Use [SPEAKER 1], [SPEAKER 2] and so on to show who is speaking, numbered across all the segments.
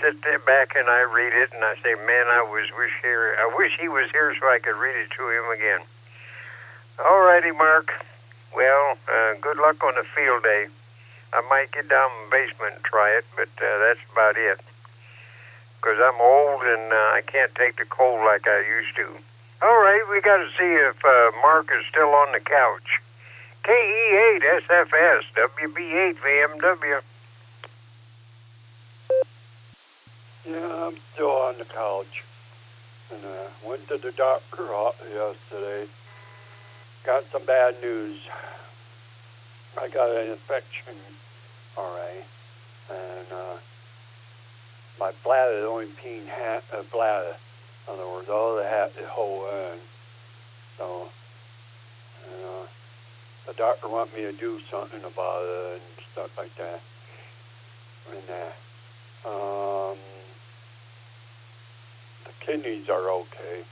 [SPEAKER 1] sit there back and I read it, and I say, man, I wish he was here so I could read it to him again. All righty, Mark. Well, good luck on the field day. I might get down in the basement and try it, but that's about it. Because I'm old and I can't take the cold like I used to. All right, we got to see if Mark is still on the couch. KE8SFS, WB8VMW.
[SPEAKER 2] Yeah, I'm still on the couch. And went to the doctor yesterday. Got some bad news. I got an infection, all right. And my bladder is only peeing bladder. In other words, all the hat is whole in. So, the doctor want me to do something about it and stuff like that. And the kidneys are okay.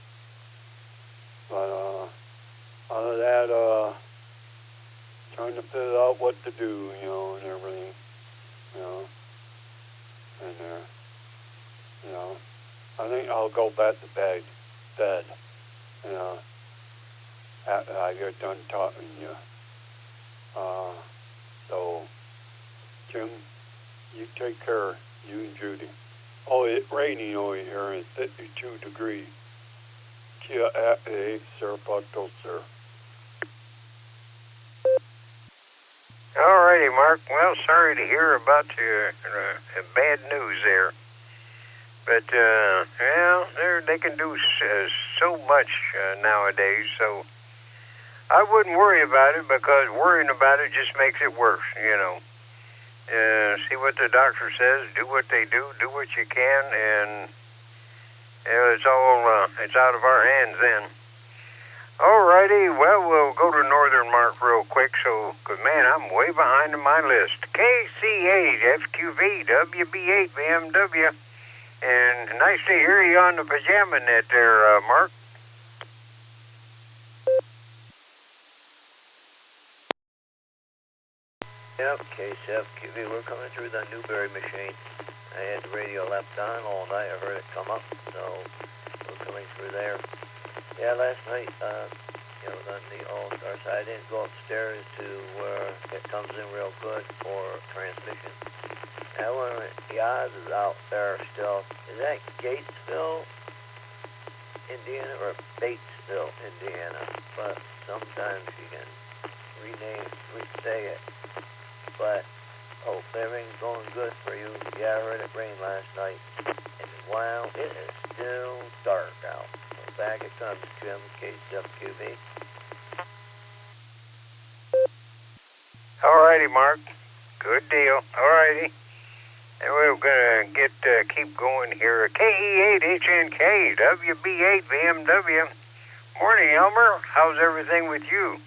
[SPEAKER 2] But other than that, trying to figure out what to do, and everything, and I think I'll go back to bed, after I get done talking to you. So, Jim, you take care, you and Judy. Oh, it's raining over here and 52 degrees. Kia at sir, sir.
[SPEAKER 1] All righty, Mark. Well, sorry to hear about your bad news there. But, they can do so much nowadays, so I wouldn't worry about it because worrying about it just makes it worse, See what the doctor says, do what they do what you can, and it's out of our hands then. Alrighty, well, we'll go to Northern Mark real quick, because, man, I'm way behind in my list. KC8, FQV, WB8, BMW, and nice to hear you on the pajama net there, Mark.
[SPEAKER 3] Yep, KCFQV, we're coming through the Newberry machine. I had the radio left on all night. I heard it come up, so we're coming through there. Yeah, last night, on the Allstar side, I didn't go upstairs to where it comes in real good for transmission. Now, the odds is out there still. Is that Gatesville, Indiana, or Batesville, Indiana? But sometimes you can resay it. But hope everything's going good for you. Yeah, I heard it rain last night. And wow, it is still dark out. So back it comes, Jim, KWQB.
[SPEAKER 1] Alrighty, Mark. Good deal. Alrighty. And we're going to keep going here. KE8HNK, WB8 BMW. Morning, Elmer. How's everything with you?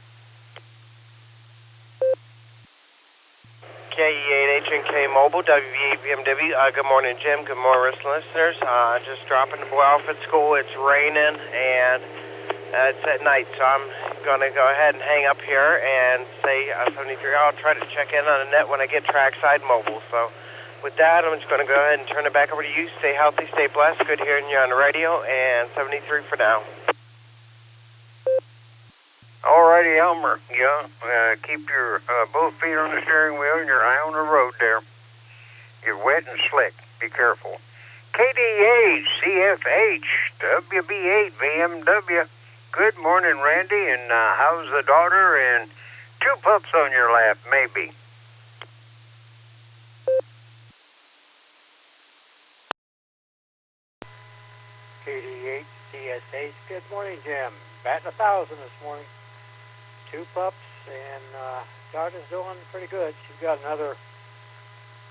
[SPEAKER 4] KE8HNK Mobile, WB8 BMW. Good morning, Jim. Good morning, listeners. Just dropping the boy off at school. It's raining, and it's at night, so I'm going to go ahead and hang up here and say 73. I'll try to check in on the net when I get trackside mobile. So with that, I'm just going to go ahead and turn it back over to you. Stay healthy, stay blessed. Good hearing you on the radio, and 73 for now.
[SPEAKER 1] Alrighty, Elmer. Yeah, keep your both feet on the steering wheel and your eye on the road there. You're wet and slick. Be careful. KDH, CFH, WB8, BMW. Good morning, Randy, and how's the daughter? And 2 pups on your lap, maybe.
[SPEAKER 5] KD8, CSH. Good morning, Jim. Batting 1,000 this morning. 2 pups, and daughter's doing pretty good. She's got another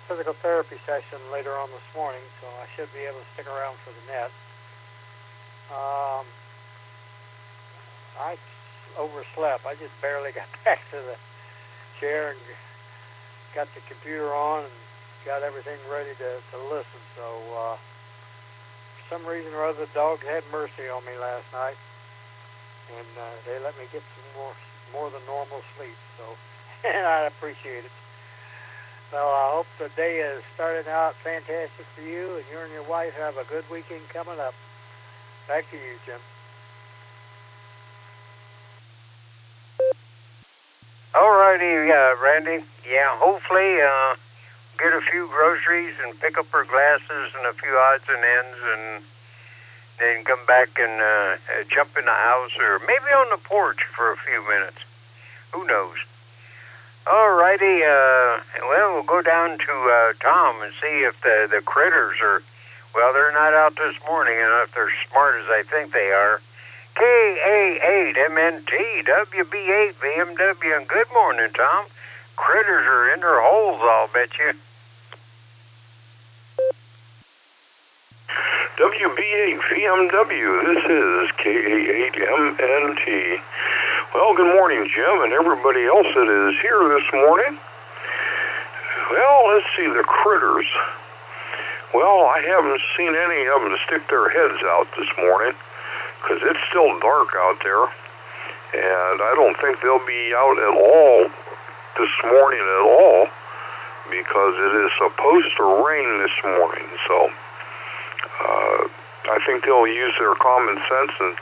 [SPEAKER 5] physical therapy session later on this morning, so I should be able to stick around for the net. I overslept. I just barely got back to the chair and got the computer on and got everything ready to listen. So for some reason or other, the dogs had mercy on me last night, and they let me get some more than normal sleep. So, and I appreciate it. Well, I hope the day is starting out fantastic for you, and you and your wife have a good weekend coming up. Back to you, Jim.
[SPEAKER 1] All righty, Randy. Yeah, hopefully get a few groceries and pick up her glasses and a few odds and ends, and then come back and jump in the house or maybe on the porch for a few minutes. Who knows? All righty. Well, we'll go down to Tom and see if the critters are, well, they're not out this morning, and if they're smart as I think they are. KA8MNT, WB8 BMW, and good morning, Tom. Critters are in their holes, I'll bet you.
[SPEAKER 6] WB8 BMW, this is KA8MNT. Well, good morning, Jim, and everybody else that is here this morning. Well, let's see, the critters. Well, I haven't seen any of them stick their heads out this morning because it's still dark out there, and I don't think they'll be out at all this morning at all because it is supposed to rain this morning, so I think they'll use their common sense and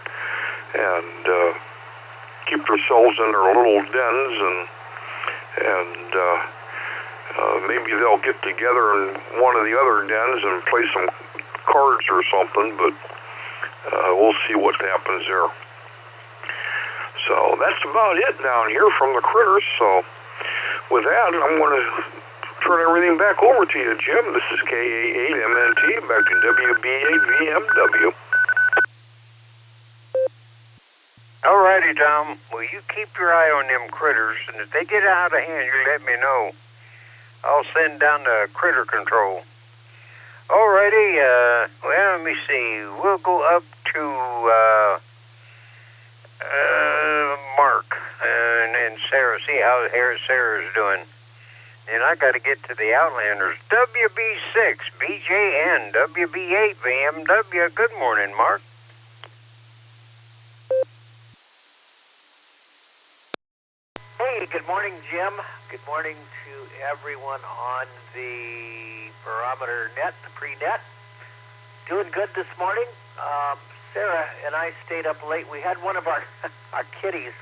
[SPEAKER 6] keep themselves in their little dens, and maybe they'll get together in one of the other dens and play some cards or something, but we'll see what happens there. So that's about it down here from the critters. So with that, I'm going to turn everything back over to you, Jim. This is KA8MNT, back to WB8VMW.
[SPEAKER 1] All righty, Tom. Well, you keep your eye on them critters, and if they get out of hand, you let me know. I'll send down the critter control. All righty. Well, let me see. We'll go up to Mark and Sarah. See how Sarah's doing. And I got to get to the Outlanders. WB6, BJN, WB8, BMW. Good morning, Mark.
[SPEAKER 7] Hey, good morning, Jim. Good morning to everyone on the Barometer Net, the pre-net. Doing good this morning. Sarah and I stayed up late. We had one of our kitties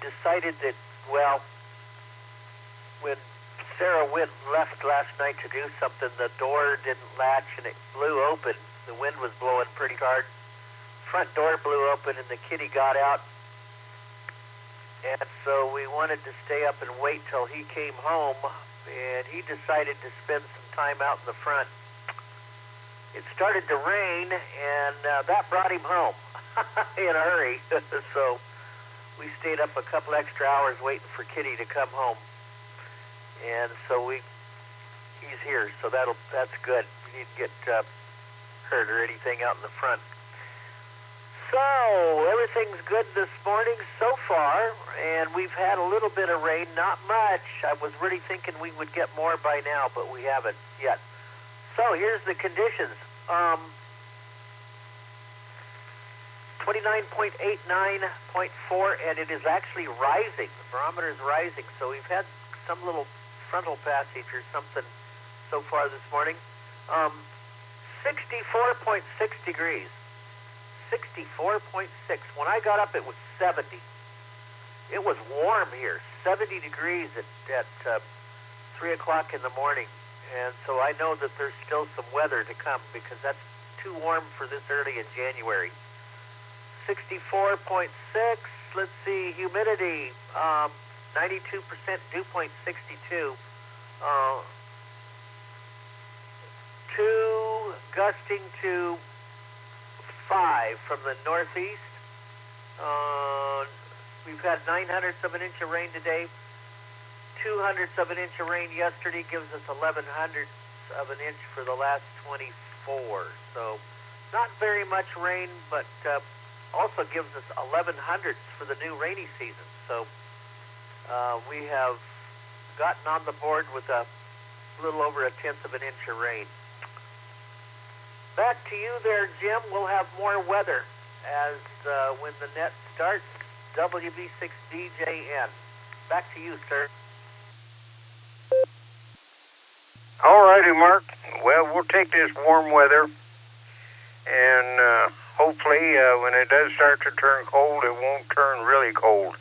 [SPEAKER 7] decided that, well, when Sarah left last night to do something, the door didn't latch and it blew open. The wind was blowing pretty hard. Front door blew open and the kitty got out. And so we wanted to stay up and wait till he came home, and he decided to spend some time out in the front. It started to rain, and that brought him home in a hurry. So we stayed up a couple extra hours waiting for Kitty to come home. And so he's here, so that's good. We didn't get hurt or anything out in the front. So, everything's good this morning so far, and we've had a little bit of rain, not much. I was really thinking we would get more by now, but we haven't yet. So, here's the conditions. 29.89.4, and it is actually rising. The barometer is rising, so we've had some little frontal passage or something so far this morning. 64.6 degrees. 64.6. When I got up, it was 70. It was warm here, 70 degrees at 3 o'clock in the morning. And so I know that there's still some weather to come because that's too warm for this early in January. 64.6. Let's see, humidity, 92%, dew point 62. 2 gusting to 5 from the northeast. We've had 9/100 of an inch of rain today. 2/100 of an inch of rain yesterday gives us 11/100 of an inch for the last 24. So not very much rain, but also gives us 11/100 for the new rainy season. So we have gotten on the board with a little over 1/10 of an inch of rain. Back to you there, Jim. We'll have more weather as when the net starts. WB6DJN. Back to you, sir.
[SPEAKER 1] righty, Mark. Well, we'll take this warm weather, and hopefully when it does start to turn cold, it won't turn really cold.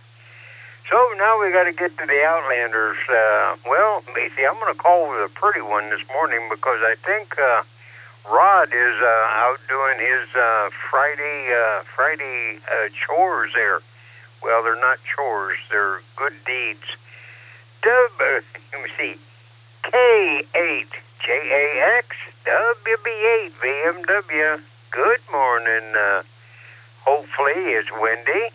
[SPEAKER 1] So now we got to get to the Outlanders. Well, Macy, I'm going to call with a pretty one this morning because I think Rod is out doing his Friday chores there. Well, they're not chores; they're good deeds. Let me see. K8JAX WB8 VMW. Good morning. Hopefully it's windy.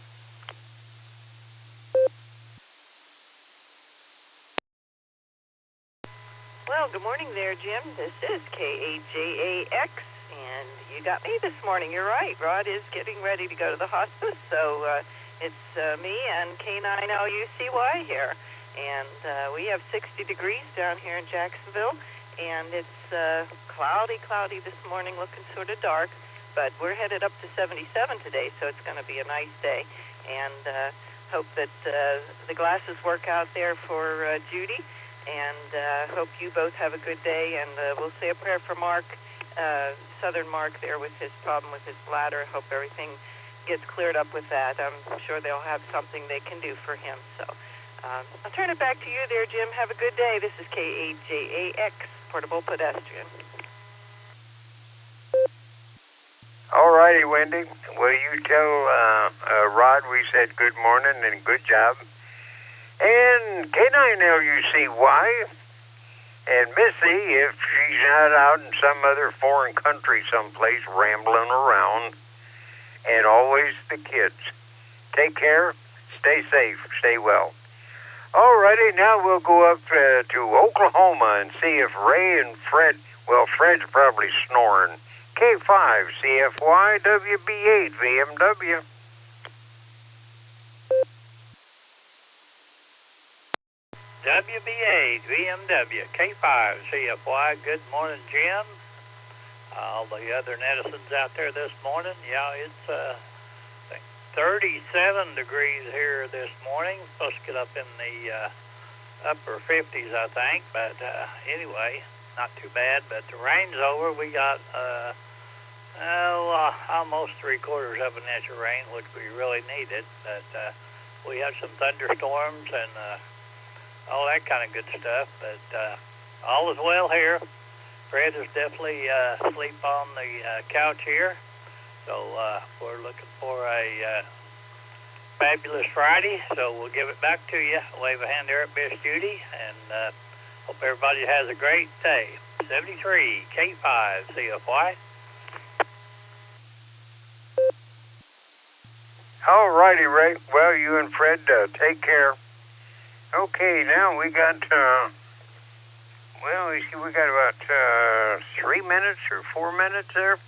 [SPEAKER 8] Well, good morning there, Jim. This is K8JAX, and you got me this morning. You're right. Rod is getting ready to go to the hospice, so it's me and K9LUCY here. And we have 60 degrees down here in Jacksonville, and it's cloudy this morning, looking sort of dark, but we're headed up to 77 today, so it's going to be a nice day. And hope that the glasses work out there for Judy, and hope you both have a good day. And we'll say a prayer for Mark, Southern Mark there with his problem with his bladder. Hope everything gets cleared up with that. I'm sure they'll have something they can do for him. So I'll turn it back to you there, Jim. Have a good day. This is K8JAX, Portable Pedestrian.
[SPEAKER 1] All righty, Wendy. Will you tell Rod we said good morning and good job? And K9LUCY and Missy, if she's not out in some other foreign country someplace rambling around, and always the kids. Take care, stay safe, stay well. All righty, now we'll go up to Oklahoma and see if Ray and Fred, well, Fred's probably snoring. K5 CFY WB8 VMW.
[SPEAKER 9] WB8 VMW K5 CFY. Good morning, Jim. All the other netizens out there this morning. Yeah, it's 37 degrees here this morning. Supposed to get up in the upper 50s, I think. But anyway, not too bad. But the rain's over. We got almost 3/4 of an inch of rain, which we really needed. But we had some thunderstorms and all that kind of good stuff. But all is well here. Fred is definitely asleep on the couch here. So we're looking for a fabulous Friday. So we'll give it back to you. Wave a hand there at Miss Judy. And hope everybody has a great day. 73 K5 CFY.
[SPEAKER 1] All righty, Ray. Well, you and Fred take care. Okay, now we got, we got about 3 minutes or 4 minutes there.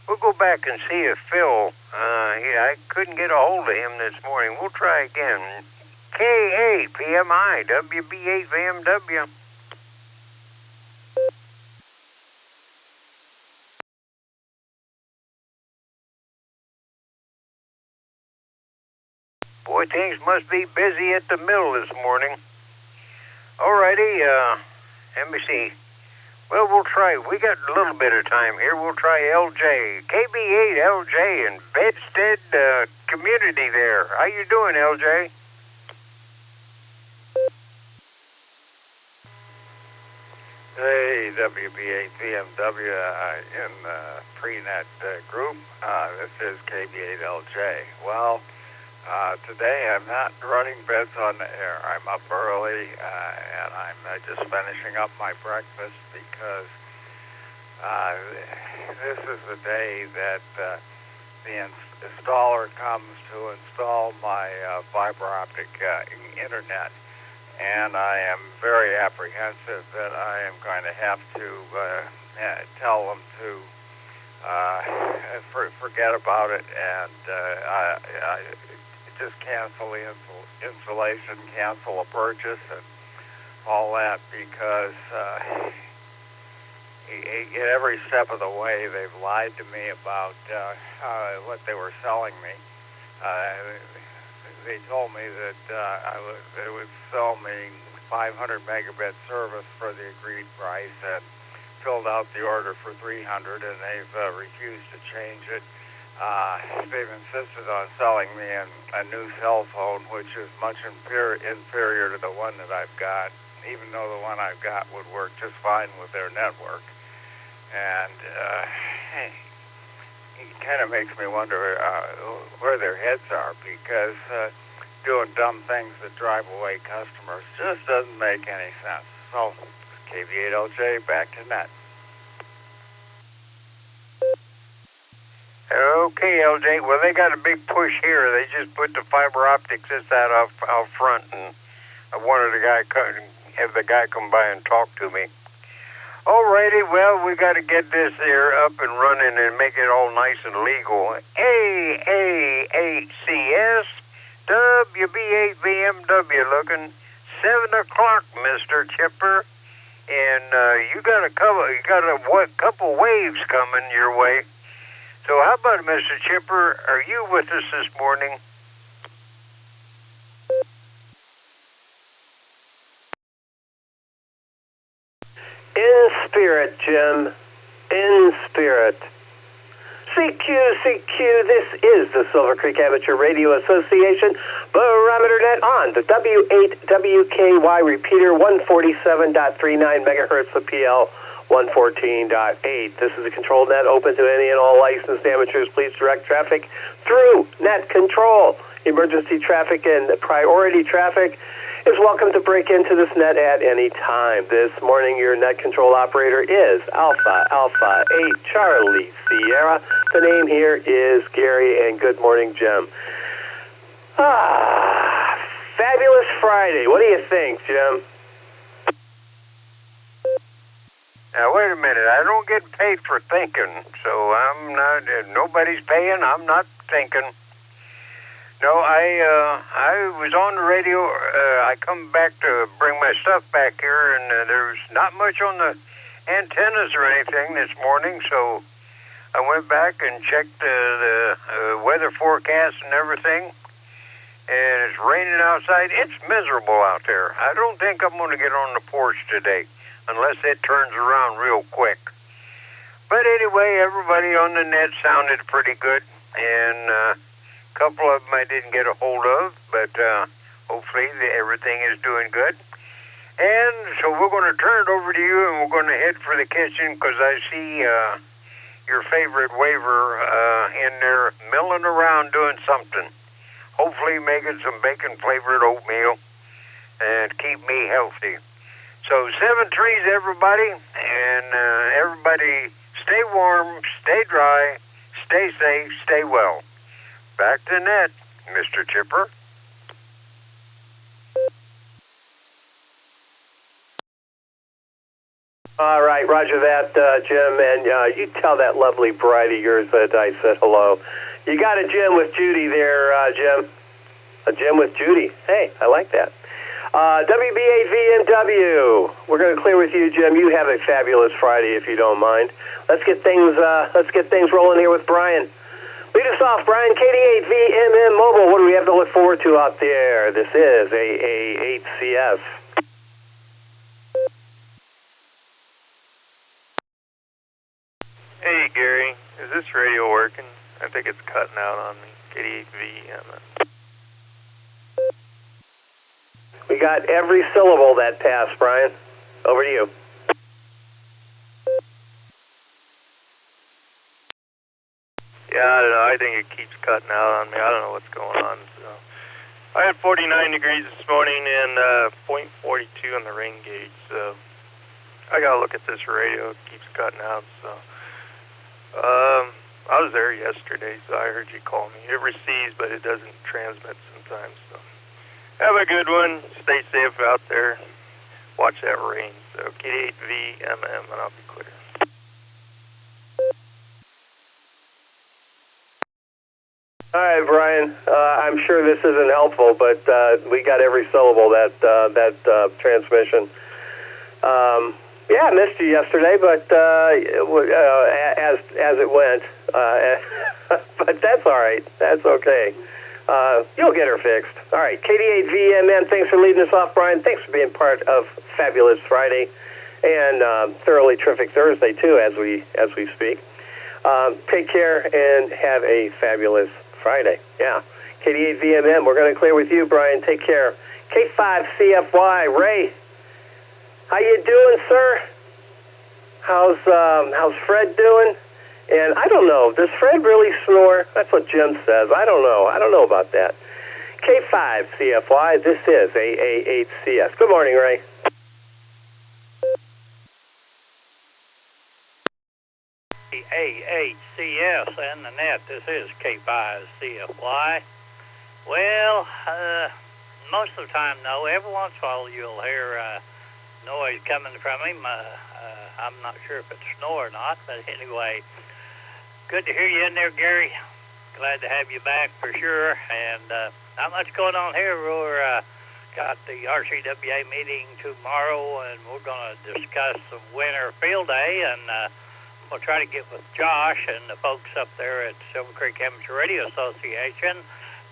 [SPEAKER 1] We'll go back and see if Phil, I couldn't get a hold of him this morning. We'll try again. K8 PMI WB8 VMW. Boy, things must be busy at the mill this morning. Alrighty, let me see. Well, we'll try. We got a little bit of time here. We'll try LJ. KB8 LJ in Bedstead community there. How you doing, LJ?
[SPEAKER 10] Hey, WB8 VMW in the pre-net group. This is KB8 LJ. Well, today I'm not running beds on the air. I'm up early and I'm just finishing up my breakfast because this is the day that the installer comes to install my fiber optic internet. And I am very apprehensive that I am going to have to tell them to forget about it and just cancel the installation, cancel a purchase, and all that because at every step of the way they've lied to me about what they were selling me. They told me that they would sell me 500 megabit service for the agreed price, and filled out the order for 300, and they've refused to change it. They've insisted on selling me a new cell phone, which is much inferior to the one that I've got, even though the one I've got would work just fine with their network. And it kind of makes me wonder where their heads are, because doing dumb things that drive away customers just doesn't make any sense. So, KB8LJ, back to net.
[SPEAKER 1] Okay, LJ. Well, they got a big push here. They just put the fiber optics out front, and I wanted have the guy come by and talk to me. Alrighty, well, we got to get this here up and running and make it all nice and legal. AAHCS WB8VMW looking 7 o'clock, Mr. Chipper, and you got a couple waves coming your way. So how about it, Mr. Chipper? Are you with us this morning?
[SPEAKER 11] In spirit, Jim. In spirit. CQ, this is the Silvercreek Amateur Radio Association, Barometer Net on the W8WKY repeater 147.39 megahertz, the PL 114.8. This is a control net open to any and all licensed amateurs. Please direct traffic through net control. Emergency traffic and priority traffic is welcome to break into this net at any time. This morning, your net control operator is Alpha 8 Charlie Sierra. The name here is Gary, and good morning, Jim. Fabulous Friday. What do you think, Jim?
[SPEAKER 1] Now, wait a minute. I don't get paid for thinking, so I'm not, nobody's paying, I'm not thinking. No, I was on the radio. I come back to bring my stuff back here, and there's not much on the antennas or anything this morning, so I went back and checked the weather forecast and everything, and it's raining outside. It's miserable out there. I don't think I'm going to get on the porch today unless it turns around real quick. But anyway, everybody on the net sounded pretty good, and a couple of them I didn't get a hold of, but hopefully everything is doing good. And so we're going to turn it over to you, and we're going to head for the kitchen, because I see your favorite waver in there milling around doing something. Hopefully making some bacon-flavored oatmeal and keep me healthy. So 7 trees, everybody, and everybody stay warm, stay dry, stay safe, stay well. Back to net, Mr. Chipper.
[SPEAKER 11] All right, roger that, Jim, and you tell that lovely bride of yours that I said hello. You got a Jim with Judy there, Jim. A Jim with Judy. Hey, I like that. WB8VMW. We're going to clear with you, Jim. You have a fabulous Friday, if you don't mind. Let's get things rolling here with Brian. Lead us off, Brian. KD8VMM Mobile. What do we have to look forward to out there? This is AA8CS.
[SPEAKER 12] Hey, Gary. Is this radio working? I think it's cutting out on me. KD8VMM.
[SPEAKER 11] We got every syllable that passed, Brian. Over to you.
[SPEAKER 12] Yeah, I don't know. I think it keeps cutting out on me. I don't know what's going on. So, I had 49 degrees this morning and 0.42 on the rain gauge. So, I gotta look at this radio. It keeps cutting out. So, I was there yesterday, so I heard you call me. It receives, but it doesn't transmit sometimes. So, have a good one. Stay safe out there. Watch that rain. So, KD8VMM, and I'll be clear.
[SPEAKER 11] All right, Brian. I'm sure this isn't helpful, but we got every syllable that transmission. Yeah, I missed you yesterday, but as it went. But that's all right. That's okay. You'll get her fixed. All right, KD8VMN, thanks for leading us off, Brian. Thanks for being part of Fabulous Friday. and thoroughly terrific Thursday too, as we speak. Take care and have a fabulous Friday. Yeah, KD8 VMM. We're going to clear with you, Brian. Take care. K5 CFY. Ray, how you doing, sir? How's Fred doing? And I don't know. Does Fred really snore? That's what Jim says. I don't know. I don't know about that. K5 CFY. This is AA8CS. Good morning, Ray.
[SPEAKER 9] AA8CS and the net. This is K5 CFY. Well, most of the time, no. Every once in a while, you'll hear noise coming from him. I'm not sure if it's snore or not, but anyway, good to hear you in there, Gary. Glad to have you back for sure. And not much going on here. We're got the RCWA meeting tomorrow, and we're going to discuss the winter field day, and we'll try to get with Josh and the folks up there at Silvercreek Amateur Radio Association.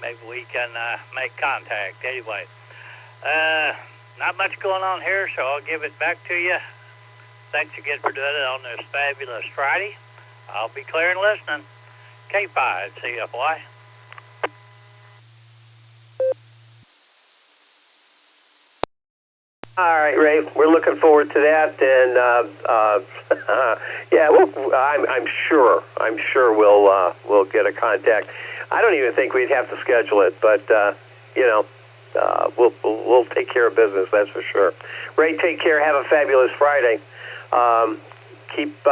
[SPEAKER 9] Maybe we can make contact. Anyway, not much going on here, so I'll give it back to you. Thanks again for doing it on this fabulous Friday. I'll be clear and listening. K5 CFY.
[SPEAKER 11] All right, Ray. We're looking forward to that, and yeah, I'm sure we'll get a contact. I don't even think we'd have to schedule it, but we'll take care of business. That's for sure. Ray, take care. Have a fabulous Friday. Keep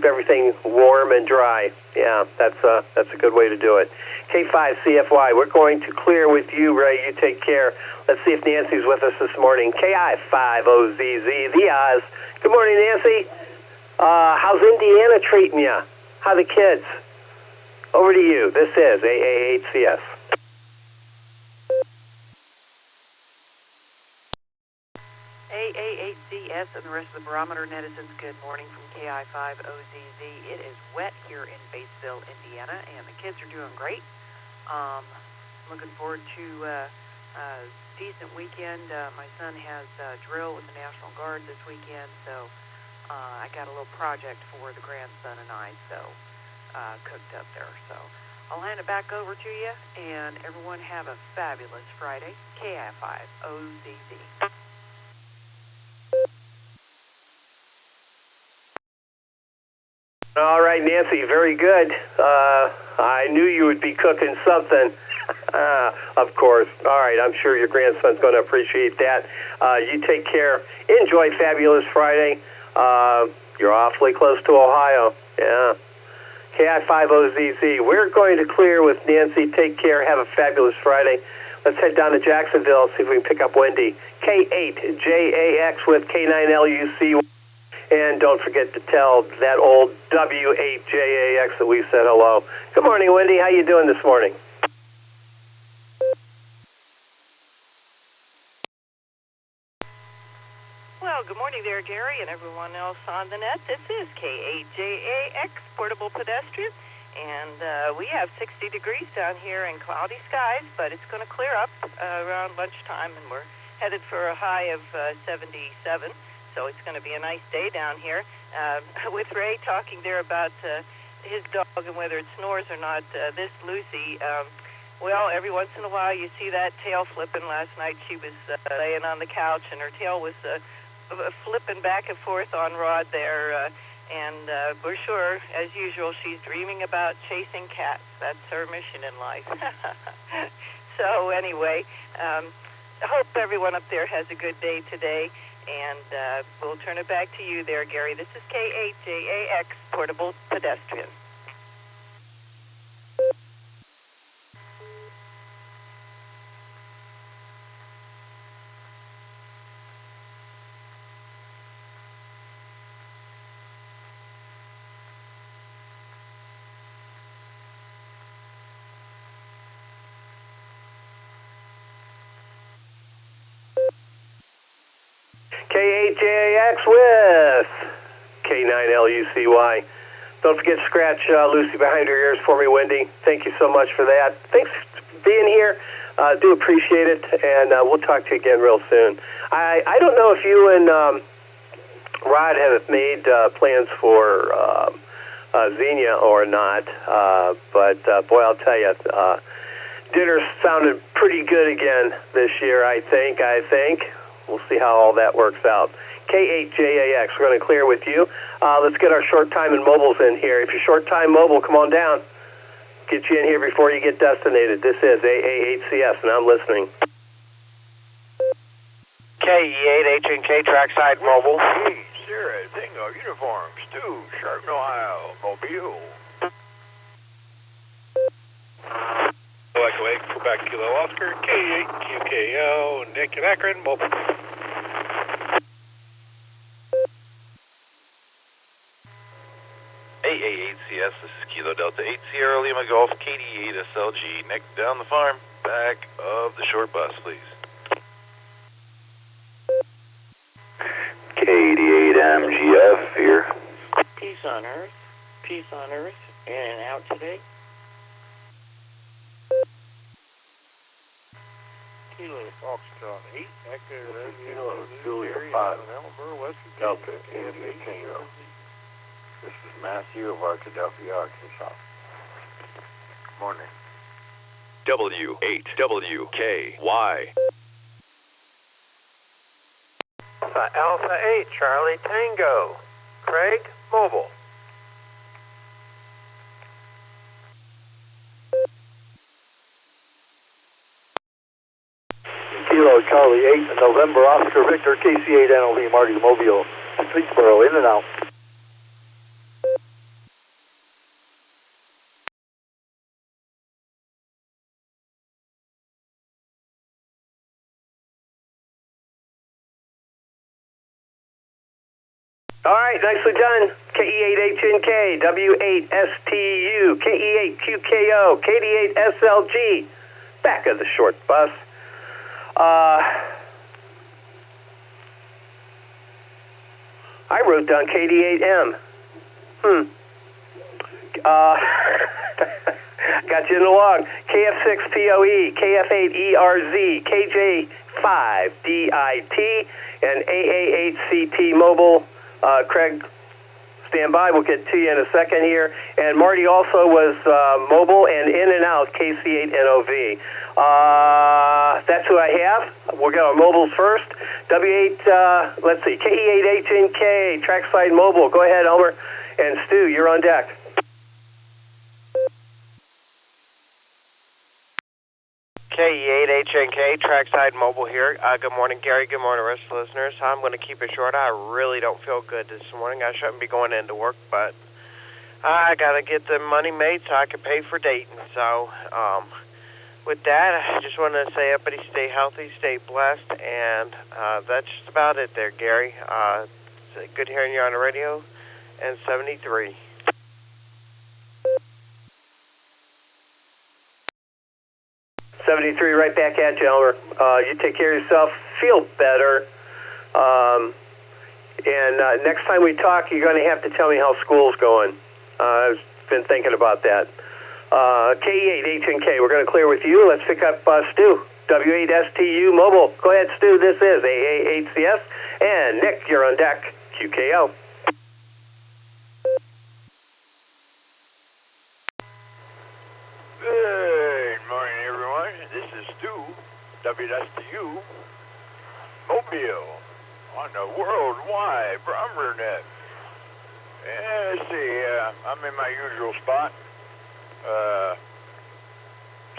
[SPEAKER 11] everything warm and dry. Yeah, that's a good way to do it. K5 CFY. We're going to clear with you, Ray. You take care. Let's see if Nancy's with us this morning. KI5OZZ, the Oz. Good morning, Nancy. How's Indiana treating you? How the kids? Over to you. This is AA8CS.
[SPEAKER 13] AA8CS and the rest of the Barometer Netizens, good morning from KI5OZZ. It is wet here in Batesville, Indiana, and the kids are doing great. Looking forward to a decent weekend. My son has drill with the National Guard this weekend, so I got a little project for the grandson and I, so cooked up there. So I'll hand it back over to you, and everyone have a fabulous Friday. KI5OZZ.
[SPEAKER 11] All right, Nancy, very good. I knew you would be cooking something. Of course. All right, I'm sure your grandson's going to appreciate that. You take care. Enjoy Fabulous Friday. You're awfully close to Ohio. Yeah. KI5OZZ. We're going to clear with Nancy. Take care. Have a fabulous Friday. Let's head down to Jacksonville, see if we can pick up Wendy. K8JAX with K9LUC. And don't forget to tell that old W8JAX that we said hello. Good morning, Wendy. How you doing this morning?
[SPEAKER 8] Well, good morning there, Gary, and everyone else on the net. This is K8JAX, Portable Pedestrian, and we have 60 degrees down here and cloudy skies, but it's going to clear up around lunchtime, and we're headed for a high of 77. So it's going to be a nice day down here. With Ray talking there about his dog and whether it snores or not, this Lucy, well, every once in a while you see that tail flipping. Last night she was laying on the couch and her tail was flipping back and forth on Rod there. And we're sure, as usual, she's dreaming about chasing cats. That's her mission in life. So anyway, I hope everyone up there has a good day today. And we'll turn it back to you there, Gary. This is K8JAX, Portable Pedestrian.
[SPEAKER 11] K8JAX with K9LUCY. Don't forget to scratch Lucy behind her ears for me, Wendy. Thank you so much for that. Thanks for being here. Do appreciate it, and we'll talk to you again real soon. I don't know if you and Rod have made plans for Xenia or not, but boy, I'll tell you, dinner sounded pretty good again this year, I think. We'll see how all that works out. K8JAX, we're going to clear with you. Let's get our short time and mobiles in here. If you're short time mobile, come on down. Get you in here before you get destinated. This is AA8CS, and I'm listening.
[SPEAKER 4] KE8HNK trackside mobile.
[SPEAKER 10] Hey, Sarah, Tango, Uniform, Stu, Sharp, Ohio, Mobile.
[SPEAKER 14] Echo 8, Quebec Kilo Oscar, K8, QKO, Nick and Akron, mobile.
[SPEAKER 15] AA8CS, this is Kilo Delta 8 Sierra Lima Golf, KD8 SLG, Nick down the farm, back of the short bus, please.
[SPEAKER 16] KD8 MGF here.
[SPEAKER 17] Peace on Earth, in and out today.
[SPEAKER 14] Kilo Foxtrot 8, Echo
[SPEAKER 16] Kilo Julia 5, Delta India Tango. This is Matthew of Arkadelphia, Arkansas. Good morning.
[SPEAKER 15] W8WKY.
[SPEAKER 18] Alpha 8, Charlie Tango. Craig, mobile.
[SPEAKER 19] Kilo Charlie 8, November Oscar Victor, KC8 NLV Marty Mobile, Streetsboro, in and out.
[SPEAKER 11] All right, nicely done. KE8HNK, W8STU, KE8QKO, KD8SLG, back of the short bus. I wrote down KD8M. Got you in the log. KF6POE, KF8ERZ, KJ5DIT, and AA8CT Mobile. Craig, stand by. We'll get to you in a second here. And Marty also was mobile and in and out, KC8NOV. That's who I have. We'll get our mobiles first. W8, let's see, KE8HNK, trackside mobile. Go ahead, Elmer. And Stu, you're on deck.
[SPEAKER 4] KE8HNK, trackside mobile here. Good morning, Gary. Good morning, rest of the listeners. I'm going to keep it short. I really don't feel good this morning. I shouldn't be going into work, but I got to get the money made so I can pay for Dayton. So, with that, I just want to say everybody stay healthy, stay blessed, and that's just about it there, Gary. It's good hearing you on the radio, and 73.
[SPEAKER 11] Right back at you, Elmer. You take care of yourself. Feel better. And next time we talk, you're going to have to tell me how school's going. I've been thinking about that. KE8HNK, we're going to clear with you. Let's pick up Stu. W8STU Mobile. Go ahead, Stu. This is AA8CS. And Nick, you're on deck. QKO.
[SPEAKER 10] Good morning, everyone. This is Stu, WSTU, Mobile, on the worldwide Barometer Net. And let's see, I'm in my usual spot,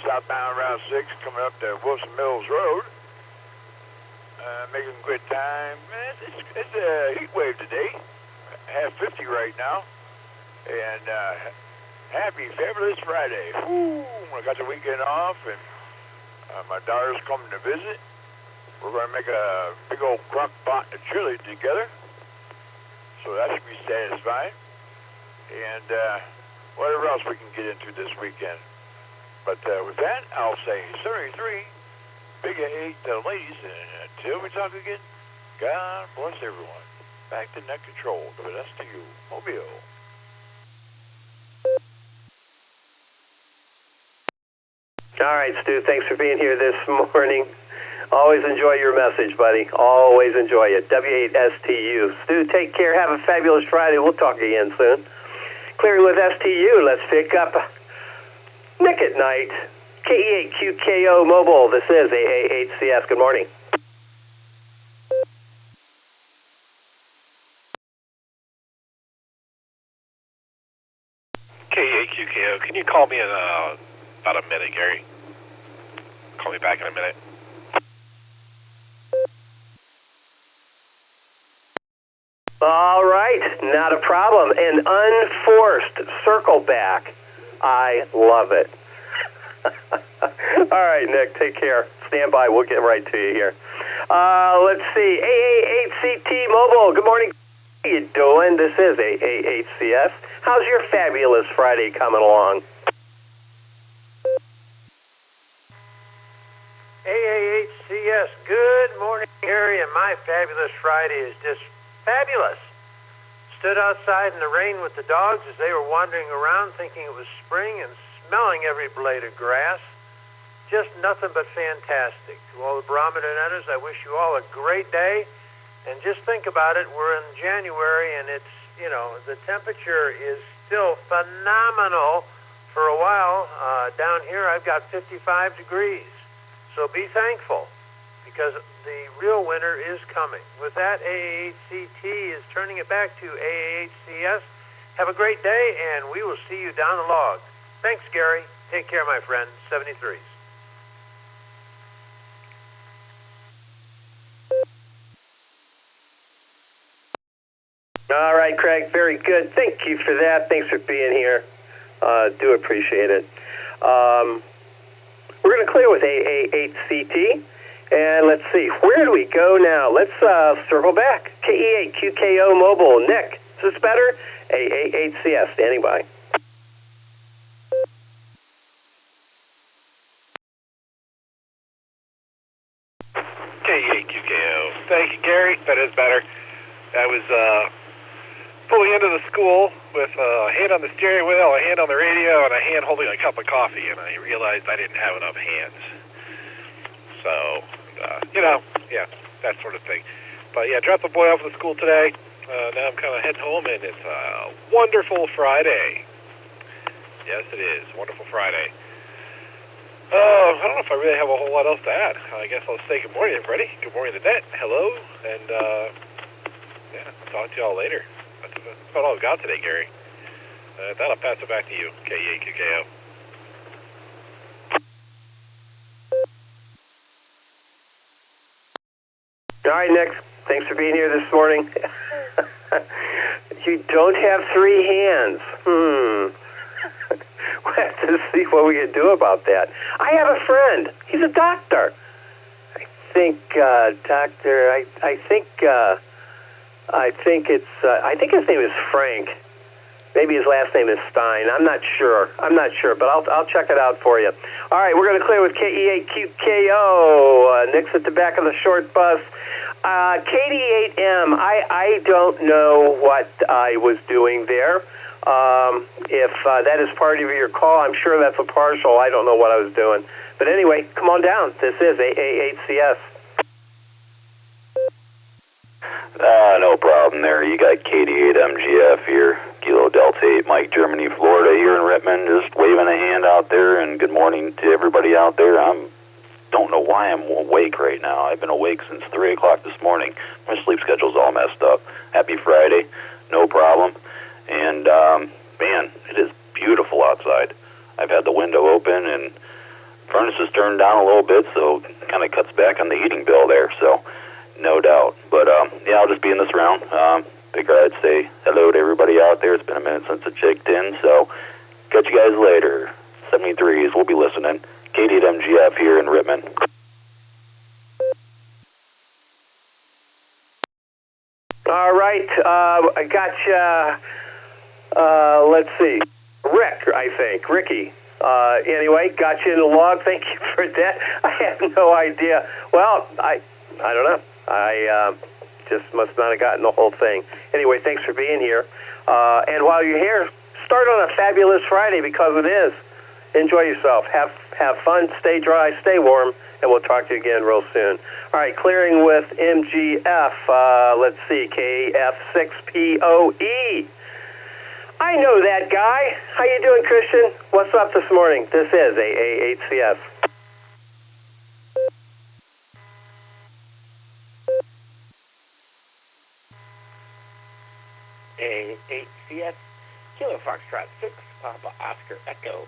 [SPEAKER 10] southbound Route 6, coming up to Wilson Mills Road, making good time. It's a heat wave today, half 50 right now, and happy, fabulous Friday. Woo! I got the weekend off, and my daughter's coming to visit. We're going to make a big old crock pot of chili together, so that should be satisfying. And whatever else we can get into this weekend. But with that, I'll say 73, big 8 to the ladies, and until we talk again, God bless everyone. Back to net control. That's to you, Mobile.
[SPEAKER 11] All right, Stu, thanks for being here this morning. Always enjoy your message, buddy. Always enjoy it. W8STU. Stu, take care. Have a fabulous Friday. We'll talk again soon. Clearing with STU. Let's pick up Nick at night. KE8QKO Mobile. This is AA8CS. Good morning.
[SPEAKER 14] KE8QKO. Can you call me in about a minute, Gary? Call me back in a minute.
[SPEAKER 11] All right, not a problem. An unforced circle back. I love it. All right, Nick, take care. Stand by. We'll get right to you here. Let's see. AA8CT Mobile. Good morning. How you doing? This is AA8CS. How's your fabulous Friday coming along?
[SPEAKER 18] AA8CS. Good morning, Gary, and my fabulous Friday is just fabulous. Stood outside in the rain with the dogs as they were wandering around thinking it was spring and smelling every blade of grass. Just nothing but fantastic. To all the Barometer Netters, I wish you all a great day. And just think about it, we're in January and it's, the temperature is still phenomenal. For a while, down here I've got 55 degrees. So be thankful, because the real winter is coming. With that, AA8CT is turning it back to AA8CS. Have a great day, and we will see you down the log. Thanks, Gary. Take care, my friend. 73s.
[SPEAKER 11] All right, Craig. Very good. Thank you for that. Thanks for being here. Do appreciate it. We're going to clear with AA8CT. And let's see, where do we go now? Let's circle back. KE8QKO Mobile. Nick, is this better? AA8CS, standing by.
[SPEAKER 14] KE8QKO. Thank you, Gary. That is better. I was pulling into the school with a hand on the steering wheel, a hand on the radio, and a hand holding a cup of coffee, and I realized I didn't have enough hands. So, yeah, that sort of thing. But yeah, dropped the boy off at the school today. Now I'm kind of heading home, and it's a wonderful Friday. Yes, it is. Wonderful Friday. I don't know if I really have a whole lot else to add. I guess I'll say good morning, everybody. Good morning, the net. Hello. And, yeah, I'll talk to y'all later. That's about all I've got today, Gary. That'll pass it back to you, KE8QKO.
[SPEAKER 11] All right, Nick. Thanks for being here this morning. You don't have three hands. We'll have to see what we can do about that. I have a friend. He's a doctor. I think his name is Frank. Maybe his last name is Stein. I'm not sure, but I'll check it out for you. All right, we're going to clear with KE8QKO. Nick's at the back of the short bus. KD8M, I don't know what I was doing there. If that is part of your call, I'm sure that's a partial. I don't know what I was doing. But anyway, come on down. This is AA8CS.
[SPEAKER 20] No problem there. You got KD8MGF here, Kilo Delta 8, Mike, Germany, Florida, here in Rittman, just waving a hand out there, and good morning to everybody out there. Don't know why I'm awake right now. I've been awake since 3 o'clock this morning. My sleep schedule's all messed up. Happy Friday, no problem. And, man, it is beautiful outside. I've had the window open, and furnace is turned down a little bit, so it kind of cuts back on the heating bill there, so no doubt. But, yeah, I'll just be in this round. Figure I'd say hello to everybody out there. It's been a minute since I checked in, so catch you guys later. 73s, we'll be listening. KD8MGF here in Rittman.
[SPEAKER 11] All right, I got you. Let's see, Rick, I think, Ricky. Anyway, got you in the log. Thank you for that. I have no idea. Well, I don't know. I just must not have gotten the whole thing. Anyway, thanks for being here. And while you're here, start on a fabulous Friday, because it is. Enjoy yourself. Have Have fun, stay dry, stay warm, and we'll talk to you again real soon. All right, clearing with MGF. Let's see, KF6POE. I know that guy. How you doing, Christian? What's up this morning? This is AA8CS.
[SPEAKER 17] AA8CS, Kilo Foxtrot 6, Papa Oscar Echo.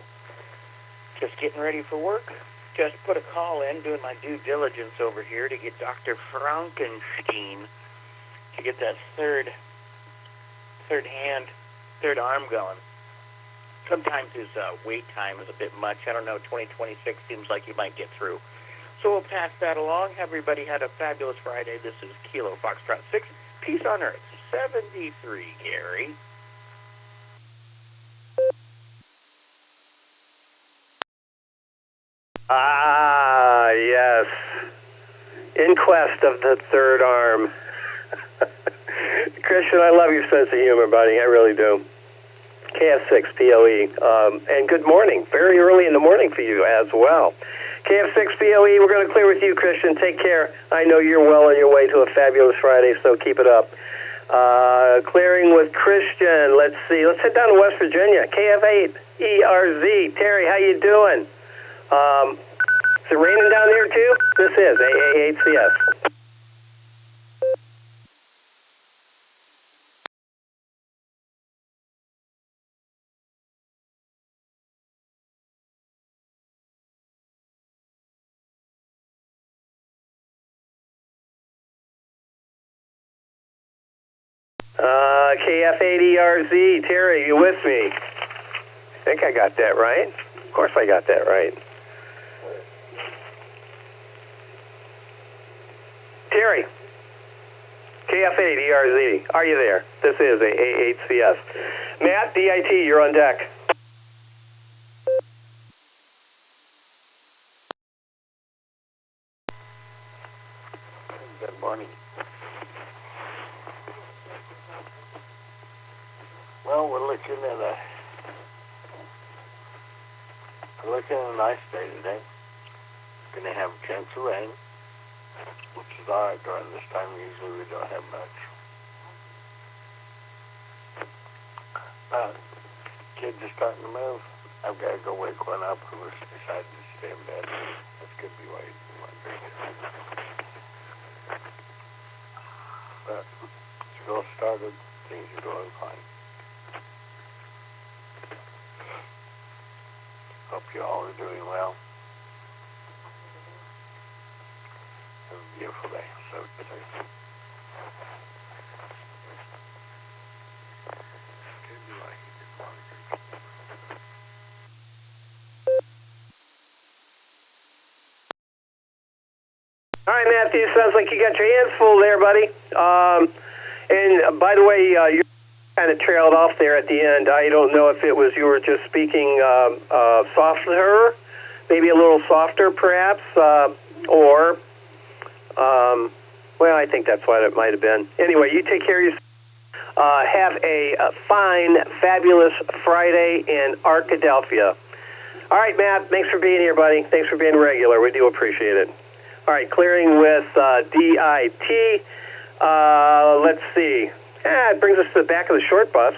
[SPEAKER 17] Just getting ready for work. Just put a call in, doing my due diligence over here to get Dr. Frankenstein to get that third arm going. Sometimes his wait time is a bit much. I don't know, 2026 seems like he might get through. So we'll pass that along. Everybody had a fabulous Friday. This is Kilo Foxtrot 6, Peace on Earth, 73, Gary.
[SPEAKER 11] Ah, yes. In quest of the third arm. Christian, I love your sense of humor, buddy. I really do. KF6POE. And good morning. Very early in the morning for you as well. KF6POE, we're going to clear with you, Christian. Take care. I know you're well on your way to a fabulous Friday, so keep it up. Clearing with Christian. Let's see. Let's head down to West Virginia. KF8ERZ. Terry, how you doing? Is it raining down here too? This is AA8CS. KF8ERZ, Terry, you with me? I think I got that right. Of course I got that right. Terry, KF8ERZ, are you there? This is AA8CS. Matt, DIT, you're on deck.
[SPEAKER 16] Good morning. Well, we're looking at a nice day today. Going to have a chance of rain, which is all right during this time. Usually we don't have much. Kids are starting to move. I've got to go wake one up who was decided to stay in bed. That's going to be waiting. But school started. Things are going fine. Hope you all are doing well. Have a beautiful day. So today.
[SPEAKER 11] All right, Matthew, sounds like you got your hands full there, buddy. And by the way, you kind of trailed off there at the end. I don't know if it was you were just speaking softer, maybe a little softer perhaps, or, well, I think that's what it might have been. Anyway, you take care of yourself. Have a fine, fabulous Friday in Arkadelphia. All right, Matt, thanks for being here, buddy. Thanks for being regular. We do appreciate it. All right, clearing with DIT. Let's see. It brings us to the back of the short bus.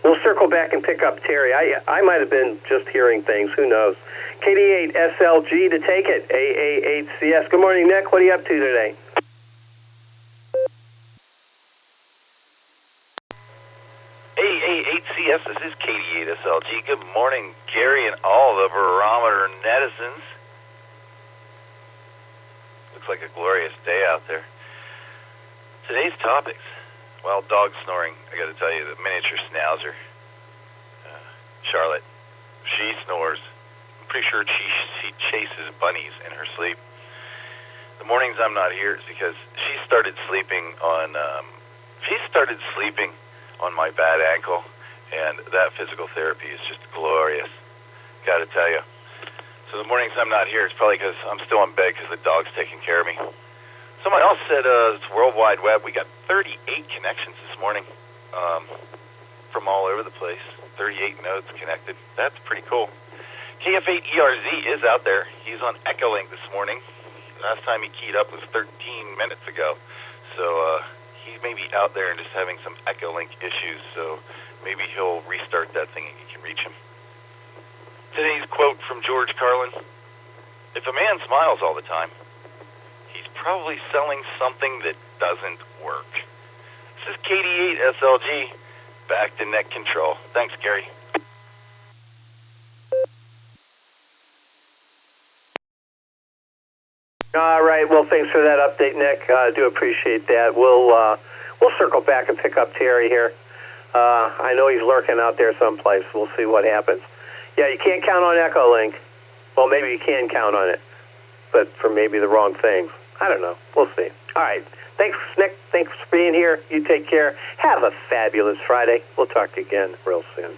[SPEAKER 11] We'll circle back and pick up Terry. I might have been just hearing things. Who knows? KD8SLG to take it. AA8CS. Good morning, Nick. What are you up to today?
[SPEAKER 15] AA8CS, this is KD8SLG. Good morning, Gary, and all the Barometer netizens. Looks like a glorious day out there. Today's topics. Well, dog snoring. I got to tell you, the miniature schnauzer, Charlotte, she snores. I'm pretty sure she chases bunnies in her sleep. The mornings I'm not here is because she started sleeping on my bad ankle, and that physical therapy is just glorious. Got to tell you. So the mornings I'm not here is probably because I'm still in bed because the dog's taking care of me. Someone else said it's World Wide Web. We got 38 connections this morning from all over the place. 38 nodes connected. That's pretty cool. KF8ERZ is out there. He's on EchoLink this morning. Last time he keyed up was 13 minutes ago. So he may be out there and just having some EchoLink issues. So maybe he'll restart that thing and you can reach him. Today's quote from George Carlin: "If a man smiles all the time, he's probably selling something that doesn't work." This is KD8SLG, back to net control. Thanks, Gary.
[SPEAKER 11] All right. Well, thanks for that update, Nick. I do appreciate that. We'll circle back and pick up Terry here. I know he's lurking out there someplace. We'll see what happens. Yeah, you can't count on EchoLink. Well, maybe you can count on it, but for maybe the wrong things. I don't know. We'll see. All right. Thanks, Nick. Thanks for being here. You take care. Have a fabulous Friday. We'll talk to you again real soon.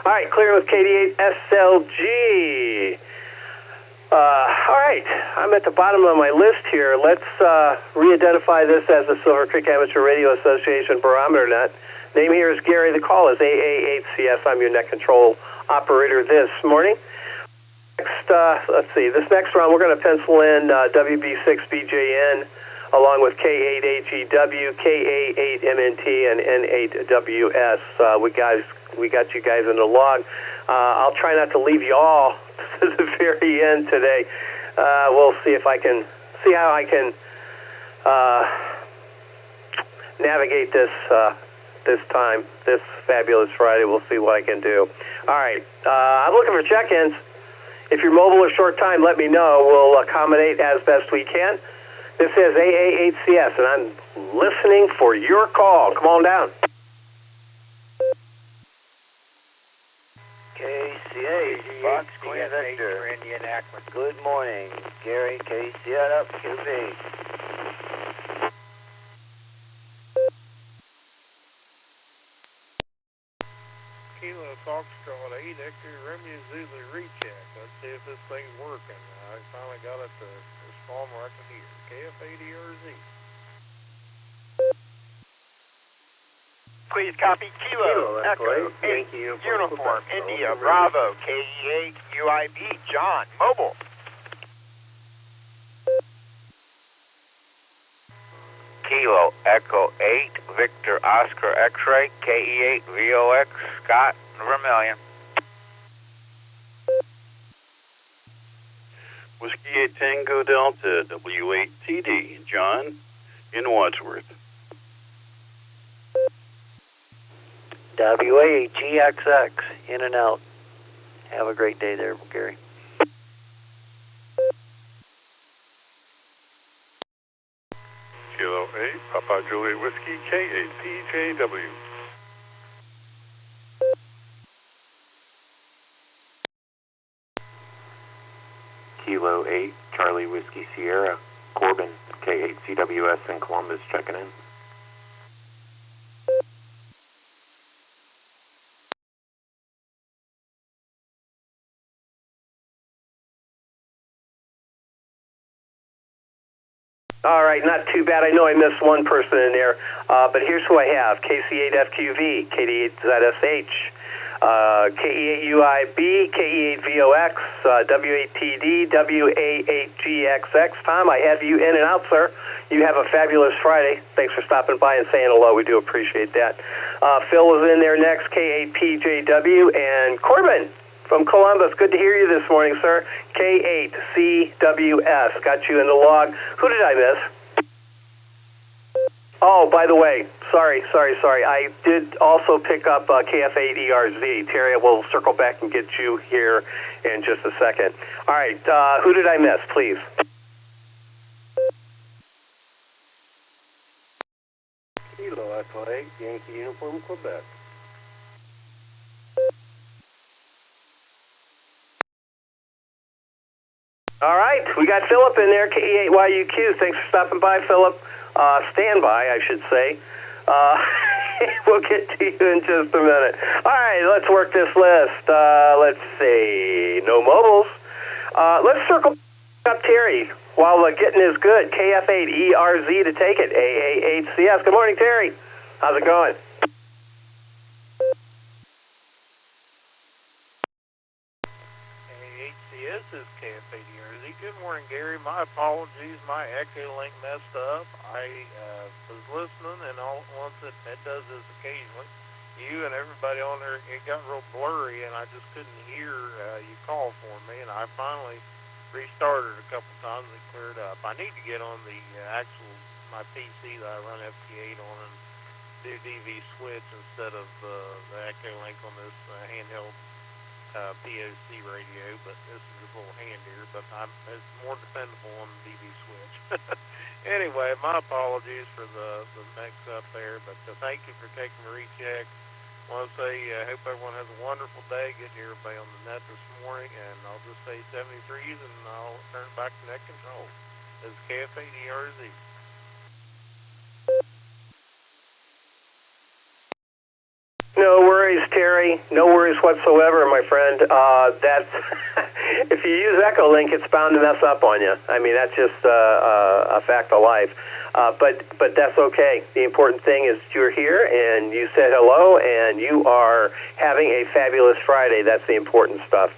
[SPEAKER 11] All right. Clearing with KD8SLG. All right. I'm at the bottom of my list here. Let's re-identify this as the Silvercreek Amateur Radio Association Barometer Net. Name here is Gary. The call is AA8CS. I'm your net control operator this morning. Next, let's see. This next round, we're going to pencil in WB6BJN along with K8AGW, K88MNT, and N8WS. We got you guys in the log. I'll try not to leave you all to the very end today. We'll see if I can see how I can navigate this time, this fabulous Friday. We'll see what I can do. All right. I'm looking for check-ins. If you're mobile or short time, let me know. We'll accommodate as best we can. This is AA8CS, and I'm listening for your call. Come on down.
[SPEAKER 3] KCA, Fox Queen Victor.
[SPEAKER 5] Indianapolis.
[SPEAKER 3] Good morning, Gary. KCA up, QB.
[SPEAKER 21] Kilo Foxtrot 8 Hector Romeo Zulu recheck. Let's see if this thing's working. I finally got it to respond right to here. KF8ERZ.
[SPEAKER 22] Please copy Kilo Echo 8 Uniform India Bravo KE8 UIB John Mobile.
[SPEAKER 23] Kilo Echo 8 Victor Oscar X-Ray KE8 VOX Scott Vermillion.
[SPEAKER 24] Whiskey 8 Tango Delta W8TD John in Wadsworth.
[SPEAKER 25] WA8GXX in and out. Have a great day there, Gary.
[SPEAKER 26] Kilo 8 Papa Juliet Whiskey K8PJW.
[SPEAKER 27] Kilo 8 Charlie Whiskey Sierra Corbin K8CWS in Columbus checking in.
[SPEAKER 11] All right, not too bad. I know I missed one person in there, but here's who I have. KC8FQV, KD8ZSH, KE8UIB, KE8VOX, W8TD, WA8GXX. Tom, I have you in and out, sir. You have a fabulous Friday. Thanks for stopping by and saying hello. We do appreciate that. Phil was in there next, K8PJW, and Corbin from Columbus. Good to hear you this morning, sir. K8CWS. Got you in the log. Who did I miss? Oh, by the way, sorry. I did also pick up KF8ERZ. Terry, we'll circle back and get you here in just a second. All right, who did I miss, please?
[SPEAKER 28] Kilo Echo 8 Yankee Uniform Quebec.
[SPEAKER 11] All right, we got Philip in there, KE8YUQ. Thanks for stopping by, Philip. Stand by, I should say. We'll get to you in just a minute. All right, let's work this list. Let's see. No mobiles. Let's circle up Terry while getting is good. KF8ERZ to take it. AA8CS. Good morning, Terry. How's it going?
[SPEAKER 21] This is KF80RZ. Good morning, Gary. My apologies. My EchoLink messed up. I was listening, and all at once it does this occasionally. You and everybody on there, it got real blurry, and I just couldn't hear you call for me, and I finally restarted a couple times and it cleared up. I need to get on the my PC that I run FT8 on and do DV switch instead of the EchoLink on this handheld POC radio, but this is a little handier, but it's more dependable on the DV switch. Anyway, my apologies for the mix-up there, but thank you for taking the recheck. I want to say I hope everyone has a wonderful day. Good to hear everybody on the net this morning, and I'll just say 73s, and I'll turn it back to net control. This is KF80RZ.
[SPEAKER 11] No worries, Terry. No worries whatsoever, my friend. That's if you use EchoLink, it's bound to mess up on you. I mean, that's just a fact of life. But that's okay. The important thing is you're here, and you said hello, and you are having a fabulous Friday. That's the important stuff.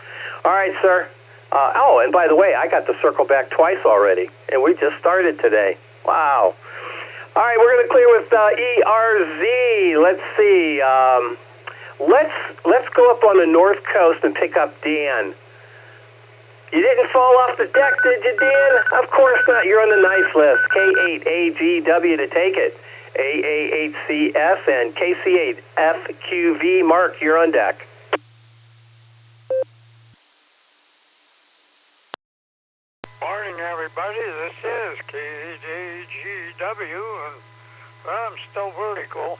[SPEAKER 11] All right, sir. And by the way, I got to circle back twice already, and we just started today. Wow. All right, we're going to clear with ERZ. Let's see. Let's go up on the North Coast and pick up Dan. You didn't fall off the deck, did you, Dan? Of course not. You're on the nice list. K8AGW to take it. AA8CS and KC8FQV. Mark, you're on deck.
[SPEAKER 1] Morning, everybody. This is K8AGW, and I'm still vertical,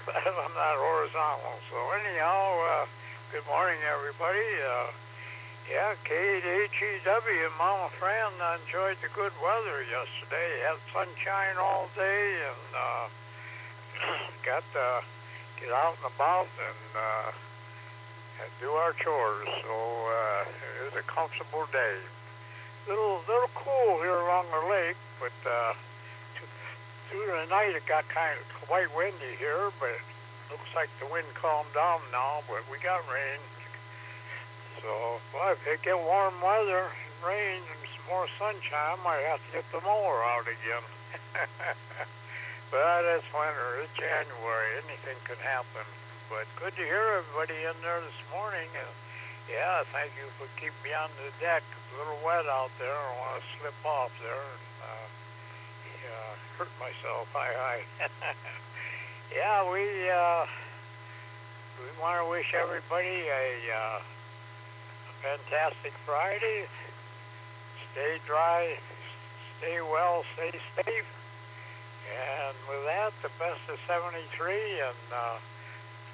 [SPEAKER 1] but I'm not horizontal. So anyhow, good morning, everybody. Yeah, K8AGW, Mama Fran, enjoyed the good weather yesterday. Had sunshine all day, and got to get out and about and do our chores. So it was a comfortable day. Little cool here along the lake, but through the night it got kind of quite windy here, but it looks like the wind calmed down now, but we got rain. So, well, if they get warm weather and rain and some more sunshine, I might have to get the mower out again. But it's winter, it's January, anything could happen. But good to hear everybody in there this morning. And yeah, thank you for keeping me on the deck. It's a little wet out there. I don't want to slip off there and hurt myself. Hi. Yeah, we want to wish everybody a fantastic Friday. Stay dry, stay well, stay safe. And with that, the best of 73 and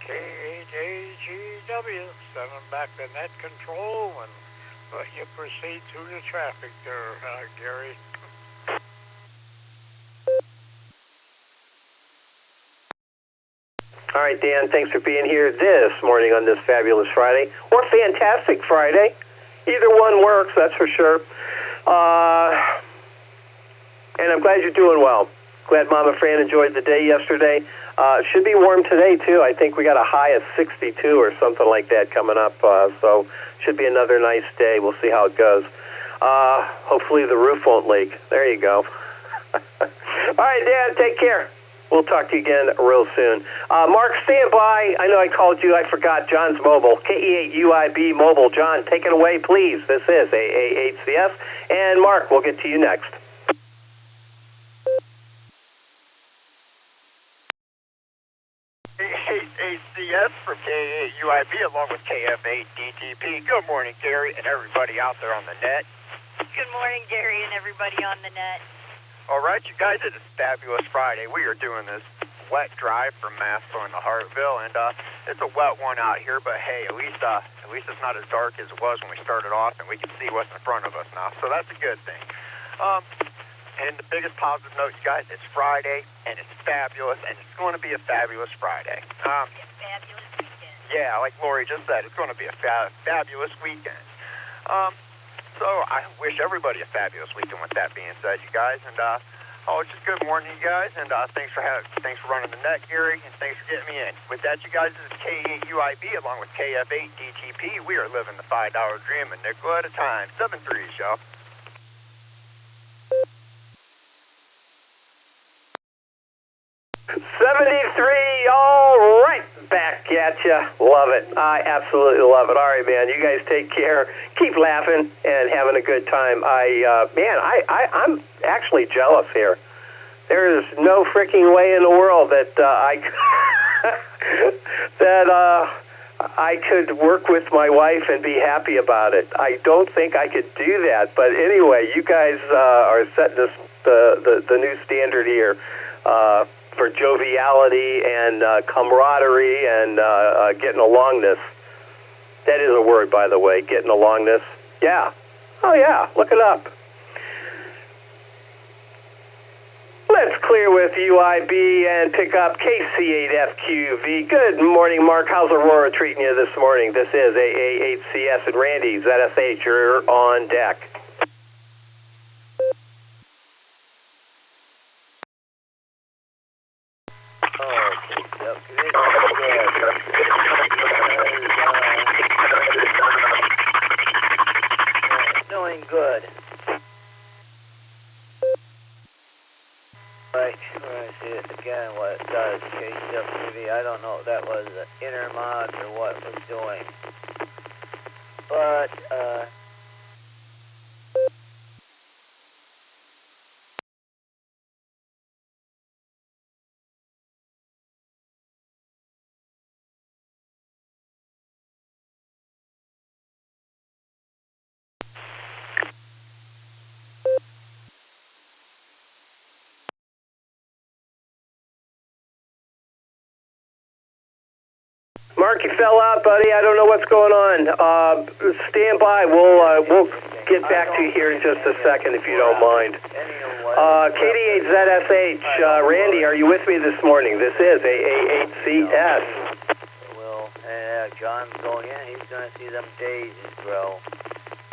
[SPEAKER 1] K8AGW, sending back the net control and let you proceed through the traffic there, Gary.
[SPEAKER 11] All right, Dan, thanks for being here this morning on this fabulous Friday, or fantastic Friday. Either one works, that's for sure. And I'm glad you're doing well. Glad Mama Fran enjoyed the day yesterday. It should be warm today, too. I think we got a high of 62 or something like that coming up, so should be another nice day. We'll see how it goes. Hopefully the roof won't leak. There you go. All right, Dan, take care. We'll talk to you again real soon. Mark, stand by. I know I called you. I forgot. John's mobile. KE8UIB mobile. John, take it away, please. This is AA8CS. And Mark, we'll get to you next.
[SPEAKER 22] ACS from KE8UIB along with KF8DTP. Good morning, Gary, and everybody out there on the net.
[SPEAKER 2] Good morning, Gary, and everybody on the net.
[SPEAKER 22] All right, you guys, it is Fabulous Friday. We are doing this wet drive from Masco into Hartville, and it's a wet one out here, but hey, at least it's not as dark as it was when we started off, and we can see what's in front of us now, so that's a good thing. And the biggest positive note, you guys, it's Friday, and it's fabulous, and it's going to be a fabulous Friday.
[SPEAKER 2] It's a fabulous weekend.
[SPEAKER 22] Yeah, like Lori just said, it's going to be a fabulous weekend. So I wish everybody a fabulous weekend with that being said, you guys. And Oh, it's just good morning, you guys, and thanks for running the net, Gary, and thanks for getting me in. With that, you guys, this is K8UIB along with KF8DTP. We are living the $5 dream, a nickel at a time. 7-3, y'all.
[SPEAKER 11] All right, back at ya. Love it. I absolutely love it. All right, man. You guys take care. Keep laughing and having a good time. I'm actually jealous here. There is no freaking way in the world that I could work with my wife and be happy about it. I don't think I could do that. But anyway, you guys are setting the new standard here. For joviality and camaraderie and getting alongness. That is a word, by the way, getting alongness. Yeah. Oh, yeah. Look it up. Let's clear with UIB and pick up KC8FQV. Good morning, Mark. How's Aurora treating you this morning? This is AA8CS and Randy, ZSH. You're on deck.
[SPEAKER 3] Doing good. Right, I see it again, what it does. KCWV, I don't know if that was the inner mod or what it was doing. But,
[SPEAKER 11] Mark, you fell out, buddy. I don't know what's going on. Stand by. We'll get back to you here in just a second, if you don't mind. KD8ZSH, Randy, are you with me this morning? This is AA8CS.
[SPEAKER 3] well, John's going in. He's going to see them daisies grow.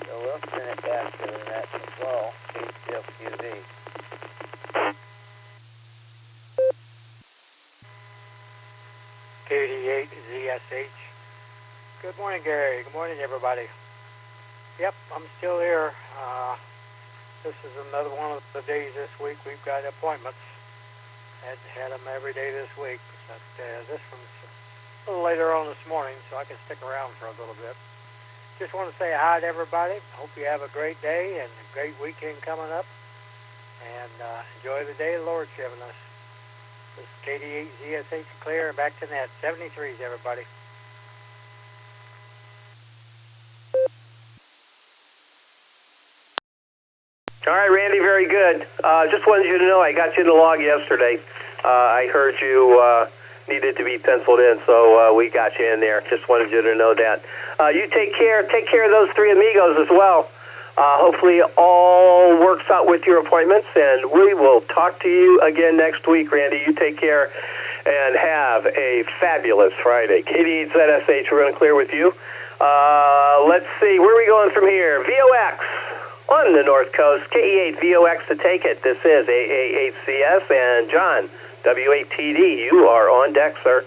[SPEAKER 3] So we'll send it back to the net as well. KCWV.
[SPEAKER 5] KD8ZSH. Good morning, Gary. Good morning, everybody. Yep, I'm still here. This is another one of the days this week. We've got appointments. Had them every day this week. But this one's a little later on this morning, so I can stick around for a little bit. Just want to say hi to everybody. Hope you have a great day and a great weekend coming up. And enjoy the day the Lord's given us. This is KD8ZSH clear and back to net. 73s, everybody.
[SPEAKER 11] All right, Randy, very good. Just wanted you to know I got you in the log yesterday. I heard you needed to be penciled in, so we got you in there. Just wanted you to know that. You take care. Take care of those three amigos as well. Hopefully all works out with your appointments, and we will talk to you again next week, Randy. You take care and have a fabulous Friday. KD8ZSH, we're going to clear with you. Let's see, where are we going from here? VOX on the North Coast. KE8 VOX to take it. This is AA8CS, and John, W8TD, you are on deck, sir.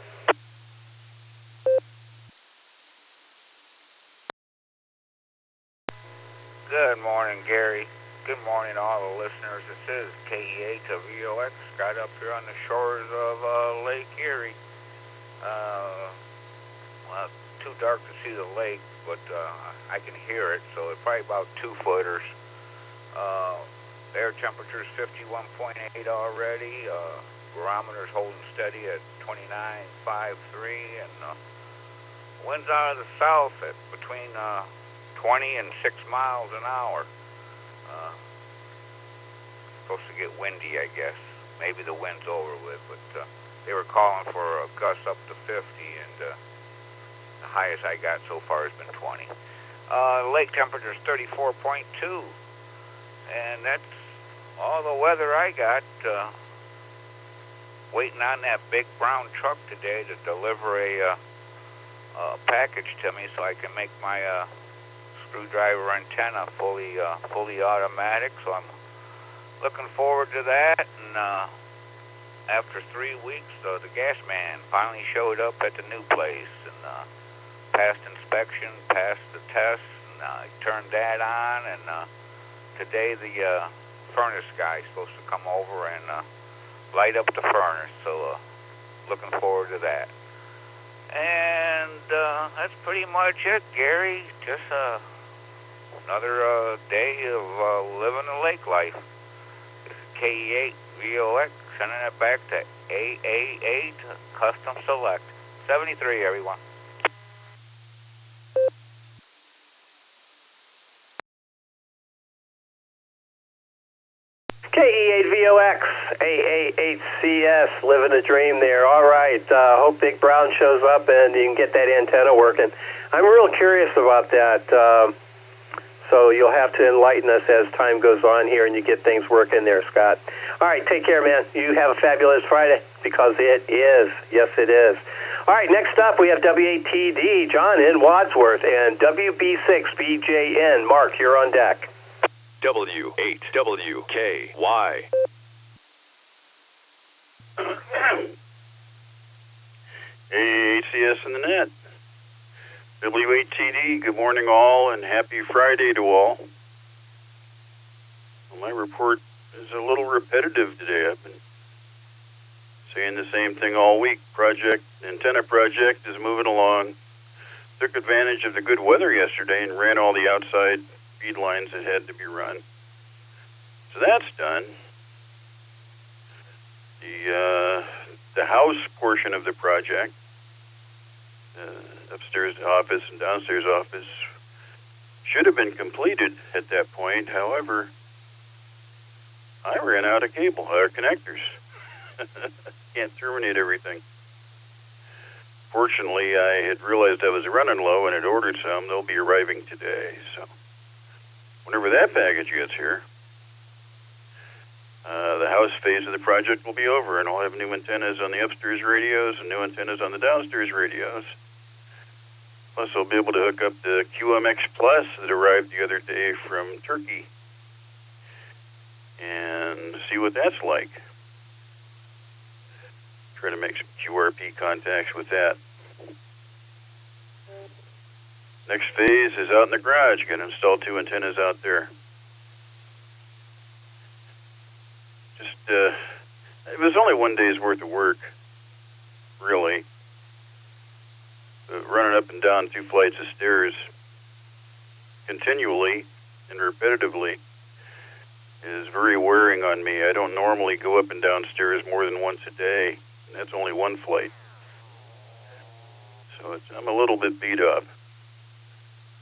[SPEAKER 23] Good morning, Gary. Good morning to all the listeners. This is KE8 to VOX, right up here on the shores of Lake Erie. Well, too dark to see the lake, but I can hear it, so it's probably about 2-footers. Air temperature's 51.8 already. Barometer's holding steady at 29.53, and winds out of the south at between 20 and 6 miles an hour. Supposed to get windy, I guess. Maybe the wind's over with, but they were calling for a gust up to 50, and the highest I got so far has been 20. Lake temperature's 34.2, and that's all the weather I got. Waiting on that big brown truck today to deliver a package to me so I can make my screwdriver antenna fully automatic. So I'm looking forward to that. And after 3 weeks, the gas man finally showed up at the new place and passed inspection, passed the test, and he turned that on. And today the furnace guy is supposed to come over and light up the furnace. So looking forward to that. And that's pretty much it, Gary. Just another day of living the lake life. This is KE8 VOX, sending it back to AA8 Custom Select. 73, everyone.
[SPEAKER 11] KE8VOX, AA8CS, living a dream there. All right, hope Big Brown shows up and you can get that antenna working. I'm real curious about that, so you'll have to enlighten us as time goes on here and you get things working there, Scott. All right, take care, man. You have a fabulous Friday, because it is. Yes, it is. All right, next up we have W8TD, John in Wadsworth, and WB6BJN. Mark, you're on deck.
[SPEAKER 24] W8WKY. ACS in the net. W8TD, good morning all, and happy Friday to all. Well, my report is a little repetitive today. I've been saying the same thing all week. Antenna project is moving along. Took advantage of the good weather yesterday and ran all the outside feed lines that had to be run. So that's done. The house portion of the project, upstairs office and downstairs office, should have been completed at that point. However, I ran out of cable connectors. Can't terminate everything. Fortunately, I had realized I was running low and had ordered some. They'll be arriving today. So whenever that package gets here, the house phase of the project will be over, and I'll have new antennas on the upstairs radios and new antennas on the downstairs radios. Plus, I'll be able to hook up the QMX Plus that arrived the other day from Turkey and see what that's like. Try to make some QRP contacts with that. Next phase is out in the garage. Going to install 2 antennas out there. It was only 1 day's worth of work, really. Running up and down 2 flights of stairs continually and repetitively is very wearing on me. I don't normally go up and down stairs more than once a day, and that's only 1 flight. So I'm a little bit beat up,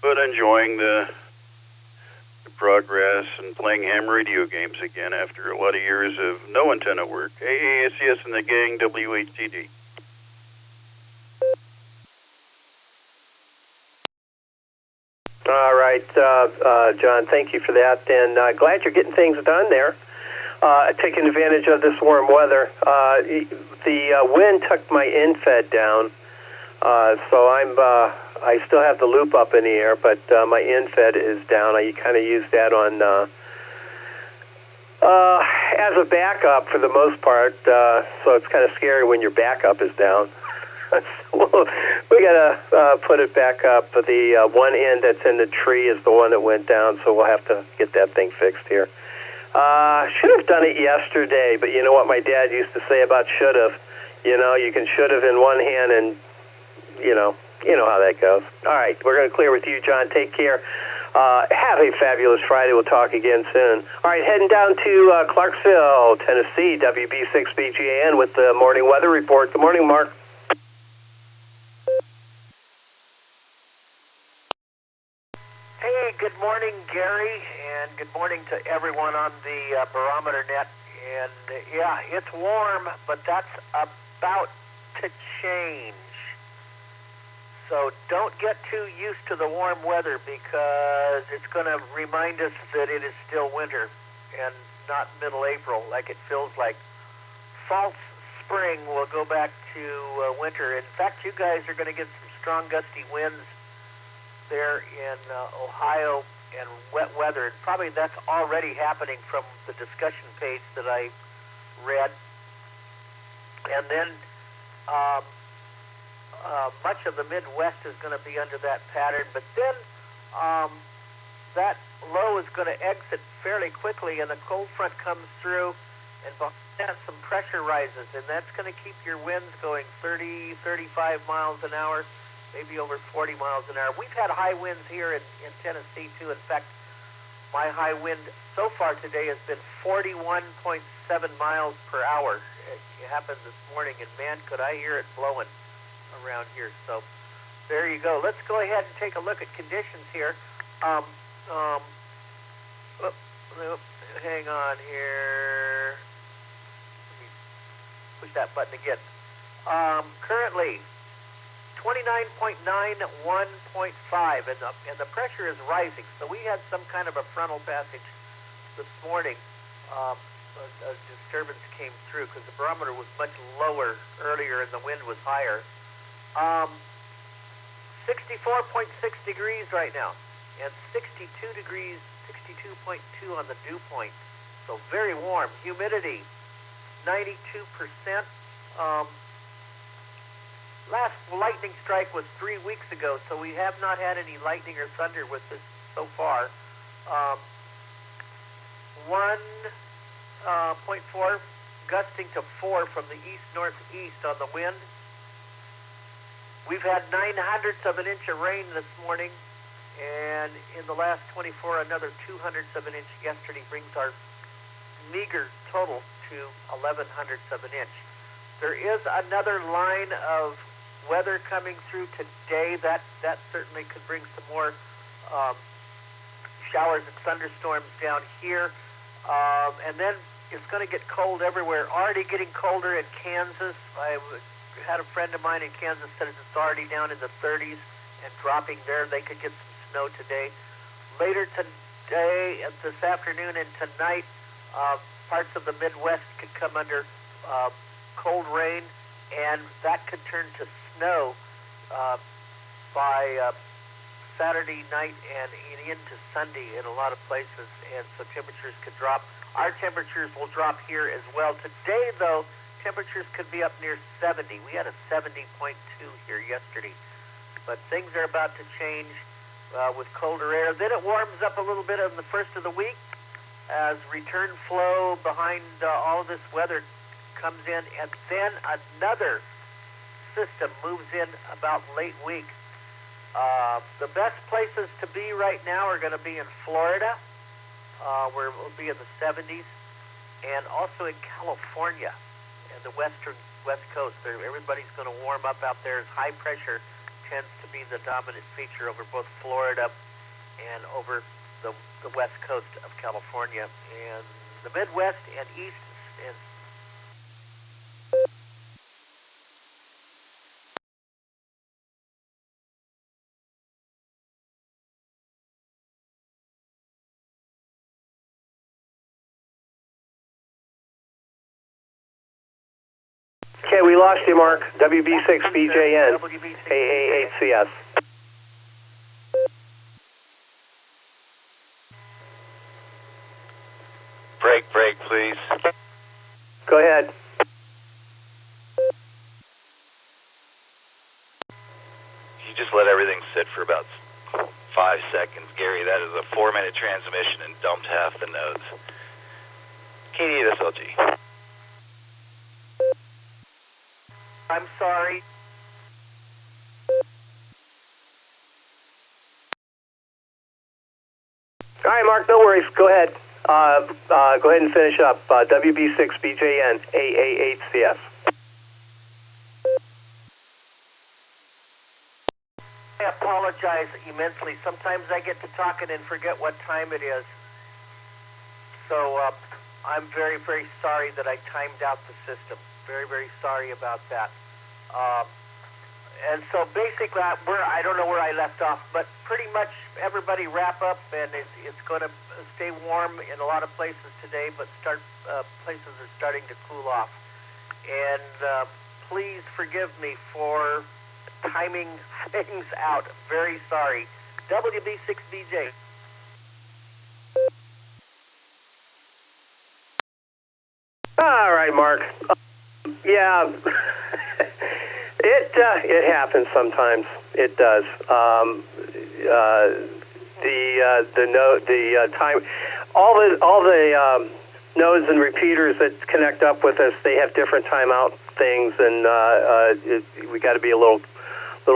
[SPEAKER 24] but enjoying the progress and playing ham radio games again after a lot of years of no antenna work. AASCS and the gang, W8TD.
[SPEAKER 11] All right, John, thank you for that, and glad you're getting things done there, taking advantage of this warm weather. The wind took my infed down, so I still have the loop up in the air, but my infed is down. I kind of use that on as a backup for the most part, so it's kind of scary when your backup is down. So we got to put it back up. The one end that's in the tree is the one that went down, so we'll have to get that thing fixed here. Should have done it yesterday, but you know what my dad used to say about should have? You know, you can should have in one hand and, you know how that goes. All right, we're going to clear with you, John. Take care. Have a fabulous Friday. We'll talk again soon. All right, heading down to Clarksville, Tennessee, WB6BGAN with the morning weather report. Good morning, Mark.
[SPEAKER 4] Hey, good morning, Gary, and good morning to everyone on the Barometer Net. And yeah, it's warm, but that's about to change. So don't get too used to the warm weather, because it's going to remind us that it is still winter and not middle April like it feels like. False spring will go back to winter. In fact, you guys are going to get some strong gusty winds there in Ohio and wet weather. And probably that's already happening from the discussion page that I read. And then much of the Midwest is going to be under that pattern. But then that low is going to exit fairly quickly, and the cold front comes through, and behind that some pressure rises, and that's going to keep your winds going 30, 35 miles an hour, maybe over 40 miles an hour. We've had high winds here in Tennessee, too. In fact, my high wind so far today has been 41.7 miles per hour. It happened this morning, and man, could I hear it blowing around here. So there you go. Let's go ahead and take a look at conditions here. Hang on here. Let me push that button again. Currently, 29.9, 1.5, and the pressure is rising. So we had some kind of a frontal passage this morning. A disturbance came through because the barometer was much lower earlier and the wind was higher. 64.6 degrees right now, and 62 degrees, 62.2 on the dew point. So very warm. Humidity, 92%. Last lightning strike was 3 weeks ago, so we have not had any lightning or thunder with this so far. 1.4, gusting to 4 from the east-northeast on the wind. We've had 0.09 of an inch of rain this morning, and in the last 24, another 0.02 of an inch yesterday brings our meager total to 0.11 of an inch. There is another line of weather coming through today. That certainly could bring some more showers and thunderstorms down here. And then it's going to get cold everywhere. Already getting colder in Kansas. I had a friend of mine in Kansas said it's already down in the 30s and dropping there. They could get some snow today. Later today, and this afternoon and tonight, parts of the Midwest could come under cold rain, and that could turn to snow by Saturday night and into Sunday in a lot of places, and so temperatures could drop. Our temperatures will drop here as well. Today, though, temperatures could be up near 70. We had a 70.2 here yesterday, but things are about to change with colder air. Then it warms up a little bit on the first of the week as return flow behind all of this weather comes in, and then another system moves in about late week. The best places to be right now are going to be in Florida, where it will be in the 70s, and also in California and the west coast. Everybody's going to warm up out there as high pressure tends to be the dominant feature over both Florida and over the west coast of California, and the Midwest and east and
[SPEAKER 11] Okay, we lost you, Mark. WB6BJN, AA8CS.
[SPEAKER 15] Break, please.
[SPEAKER 11] Go ahead.
[SPEAKER 15] You just let everything sit for about 5 seconds. Gary, that is a 4-minute transmission and dumped half the nodes. KD8SLG.
[SPEAKER 4] I'm sorry.
[SPEAKER 11] All right, Mark, no worries. Go ahead. Go ahead and finish up. WB6BJN, AA8CS.
[SPEAKER 4] I apologize immensely. Sometimes I get to talking and forget what time it is. So I'm very, very sorry that I timed out the system. Very, very sorry about that. And so basically, I don't know where I left off, but pretty much everybody wrap up, and it's going to stay warm in a lot of places today, but places are starting to cool off. And please forgive me for timing things out. Very sorry. WB6BJ.
[SPEAKER 11] right, Mark. Yeah, it happens sometimes. It does. The time, all the nodes and repeaters that connect up with us, they have different timeout things, and we got to be a little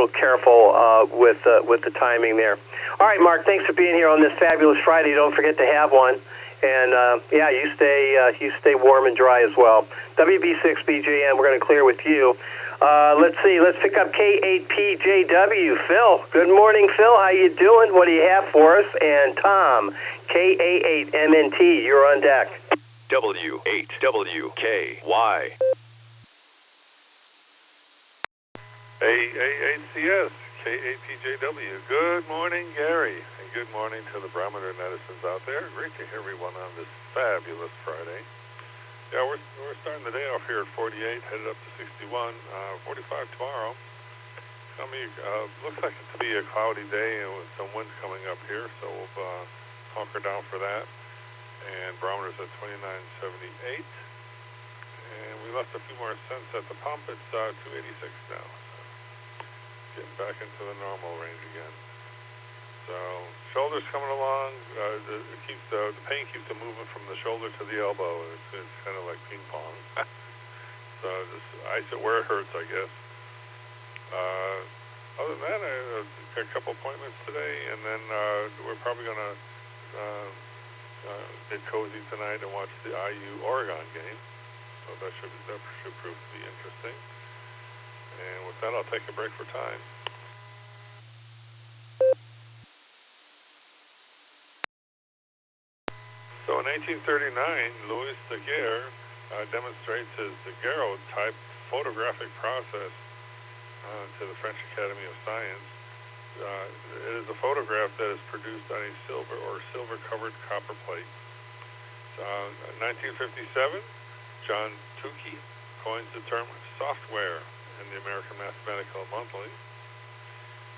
[SPEAKER 11] careful with the timing there. All right, Mark, thanks for being here on this fabulous Friday. Don't forget to have one, and yeah, you stay warm and dry as well. WB6BJM, we're going to clear with you. Let's see. Let's pick up K8PJW. Phil. Good morning, Phil. How you doing? What do you have for us? And Tom, KA8MNT. You're on deck.
[SPEAKER 24] W8WKY.
[SPEAKER 26] AAHCS, K8PJW. Good morning, Gary. And good morning to the Barometer Netizens out there. Great to hear everyone on this fabulous Friday. Yeah, we're starting the day off here at 48, headed up to 61, 45 tomorrow. Looks like it to be a cloudy day with some wind coming up here, so we'll hunker down for that. And barometer's at 29.78. And we left a few more cents at the pump. It's 286 now. So getting back into the normal range again. So shoulders coming along. The pain keeps it moving from the shoulder to the elbow. It's kind of like ping pong. So just ice it where it hurts, I guess. Other than that, I got a couple appointments today, and then we're probably going to get cozy tonight and watch the IU Oregon game. So that should prove to be interesting. And with that, I'll take a break for time. So in 1839, Louis Daguerre demonstrates his daguerreotype photographic process to the French Academy of Science. It is a photograph that is produced on a silver or silver-covered copper plate. 1957, John Tukey coins the term software in the American Mathematical Monthly.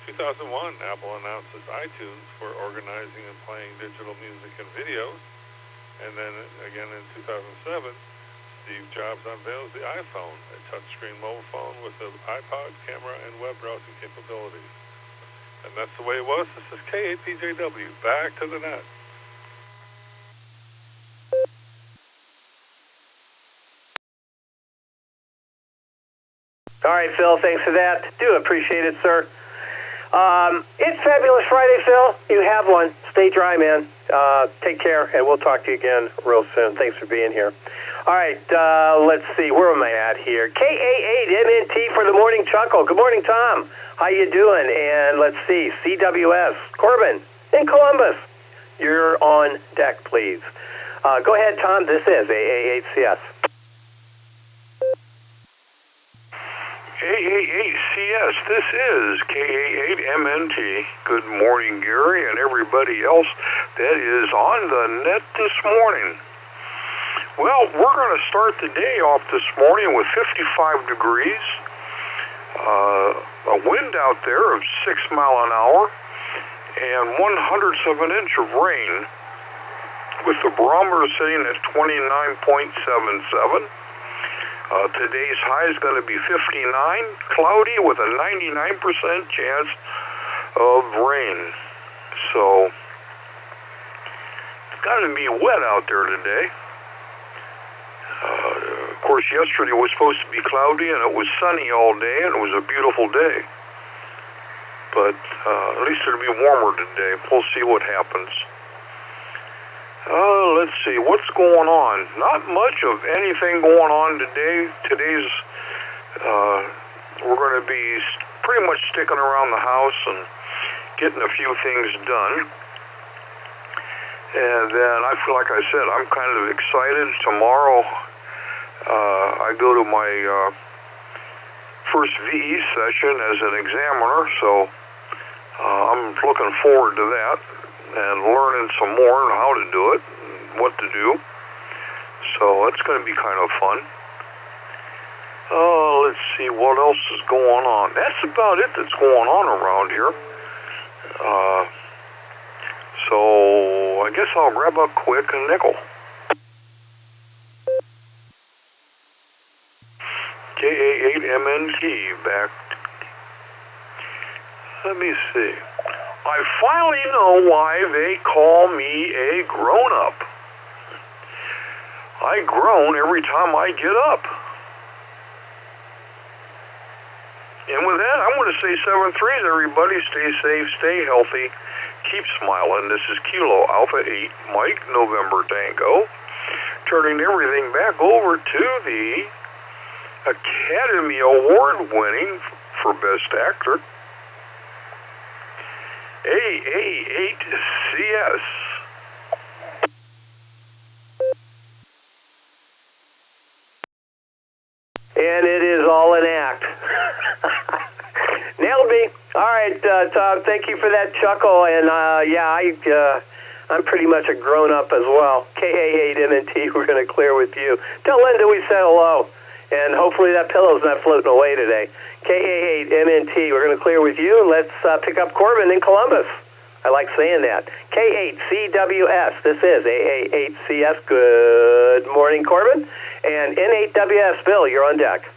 [SPEAKER 26] 2001, Apple announces iTunes for organizing and playing digital music and videos. And then again in 2007, Steve Jobs unveils the iPhone, a touchscreen mobile phone with an iPod, camera, and web browsing capabilities. And that's the way it was. This is K8PJW. Back to the net.
[SPEAKER 11] All right, Phil, thanks for that. Do appreciate it, sir. It's Fabulous Friday, Phil. You have one. Stay dry, man. Take care, and we'll talk to you again real soon. Thanks for being here. All right, let's see. Where am I at here? KA8MNT for the Morning Chuckle. Good morning, Tom. How you doing? And let's see. CWS, Corbin in Columbus. You're on deck, please. Go ahead, Tom. This is AAHCS.
[SPEAKER 6] AAHCS, this is KA8MNT. Good morning, Gary, and everybody else that is on the net this morning. Well, we're going to start the day off this morning with 55 degrees, a wind out there of 6 miles an hour, and 1/100 of an inch of rain, with the barometer sitting at 29.77. Today's high is going to be 59, cloudy with a 99% chance of rain. So, it's going to be wet out there today. Of course, yesterday was supposed to be cloudy, and it was sunny all day, and it was a beautiful day. But at least it'll be warmer today. We'll see what happens. Let's see, what's going on? Not much of anything going on today. Today's, we're going to be pretty much sticking around the house and getting a few things done. And then I feel like I said, I'm kind of excited. Tomorrow, I go to my first VE session as an examiner, so I'm looking forward to that and learning some more on how to do it, and what to do. So that's going to be kind of fun. Let's see what else is going on. That's about it that's going on around here. So I guess I'll grab a quick nickel. MNT back. Let me see. I finally know why they call me a grown-up. I groan every time I get up. And with that, I'm going to say 7-3s, everybody. Stay safe, stay healthy, keep smiling. This is Kilo Alpha 8, Mike, November Tango. Turning everything back over to the Academy Award winning for Best Actor, AA8CS.
[SPEAKER 11] And it is all an act. Nailed me. All right, Tom, thank you for that chuckle. And I'm pretty much a grown-up as well. KA8MNT, we're going to clear with you. Tell Linda we said hello. And hopefully that pillow's not floating away today. KA8MNT, we're going to clear with you. And let's pick up Corbin in Columbus. I like saying that. K8CWS, this is AA8CS. Good morning, Corbin. And N8WS, Bill, you're on deck.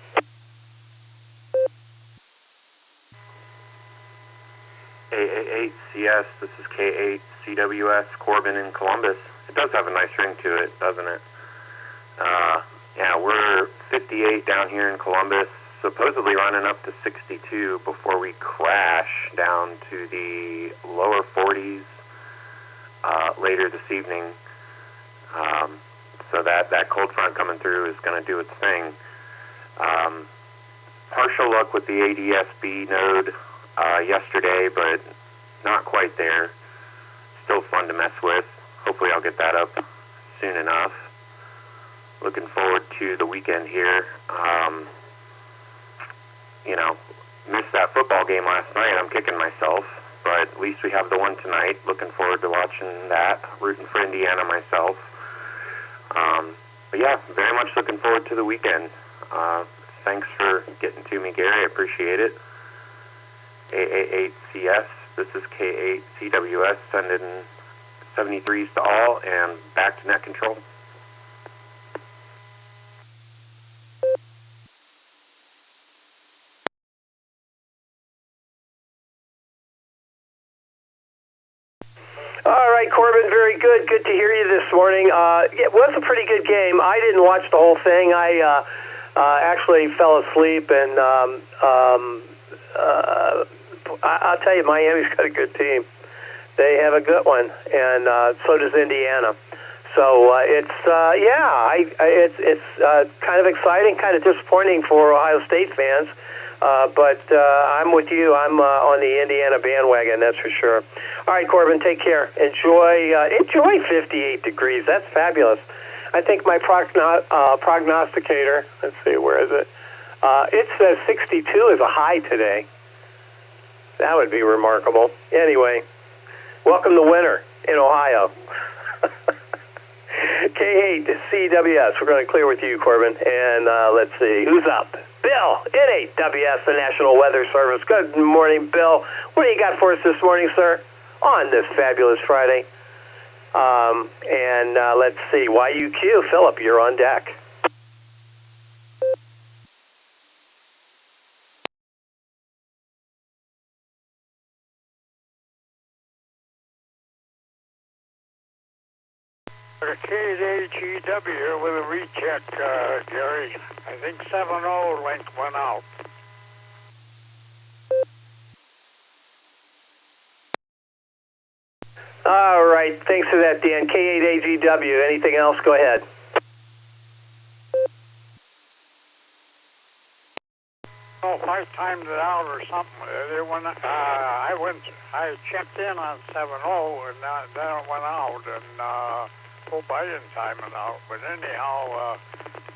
[SPEAKER 27] AA8CS, this is K8CWS, Corbin in Columbus. It does have a nice ring to it, doesn't it? Yeah, we're 58 down here in Columbus, supposedly running up to 62 before we crash down to the lower 40s later this evening. So that cold front coming through is going to do its thing. Partial luck with the ADSB node yesterday, but not quite there. Still fun to mess with. Hopefully I'll get that up soon enough. Looking forward to the weekend here. Missed that football game last night. I'm kicking myself, but at least we have the one tonight. Looking forward to watching that. Rooting for Indiana myself. But yeah, very much looking forward to the weekend. Thanks for getting to me, Gary. I appreciate it. AA8CS, this is K8CWS, sending 73s to all and back to net control.
[SPEAKER 11] All right, Corbin, very good. Good to hear you this morning. It was a pretty good game. I didn't watch the whole thing. I actually fell asleep, and I'll tell you, Miami's got a good team. They have a good one, and so does Indiana. So it's kind of exciting, kind of disappointing for Ohio State fans. But I'm with you. I'm on the Indiana bandwagon, that's for sure. All right, Corbin, take care. Enjoy 58 degrees. That's fabulous. I think my prognosticator, let's see, where is it? It says 62 is a high today. That would be remarkable. Anyway, welcome to winter in Ohio. K8CWS, we're going to clear with you, Corbin. And let's see, who's up? Bill, N8WS, the National Weather Service. Good morning, Bill. What do you got for us this morning, sir, on this fabulous Friday? And let's see, YUQ, Philip, you're on deck.
[SPEAKER 1] KJGW with a recheck, Gary. I think 7-0 link went out.
[SPEAKER 11] All right, thanks for that, Dan. K8AGW, anything else? Go ahead.
[SPEAKER 1] Oh, if I timed it out or something. I checked in on 7-0 and then it went out, and hope I didn't time it out. But anyhow,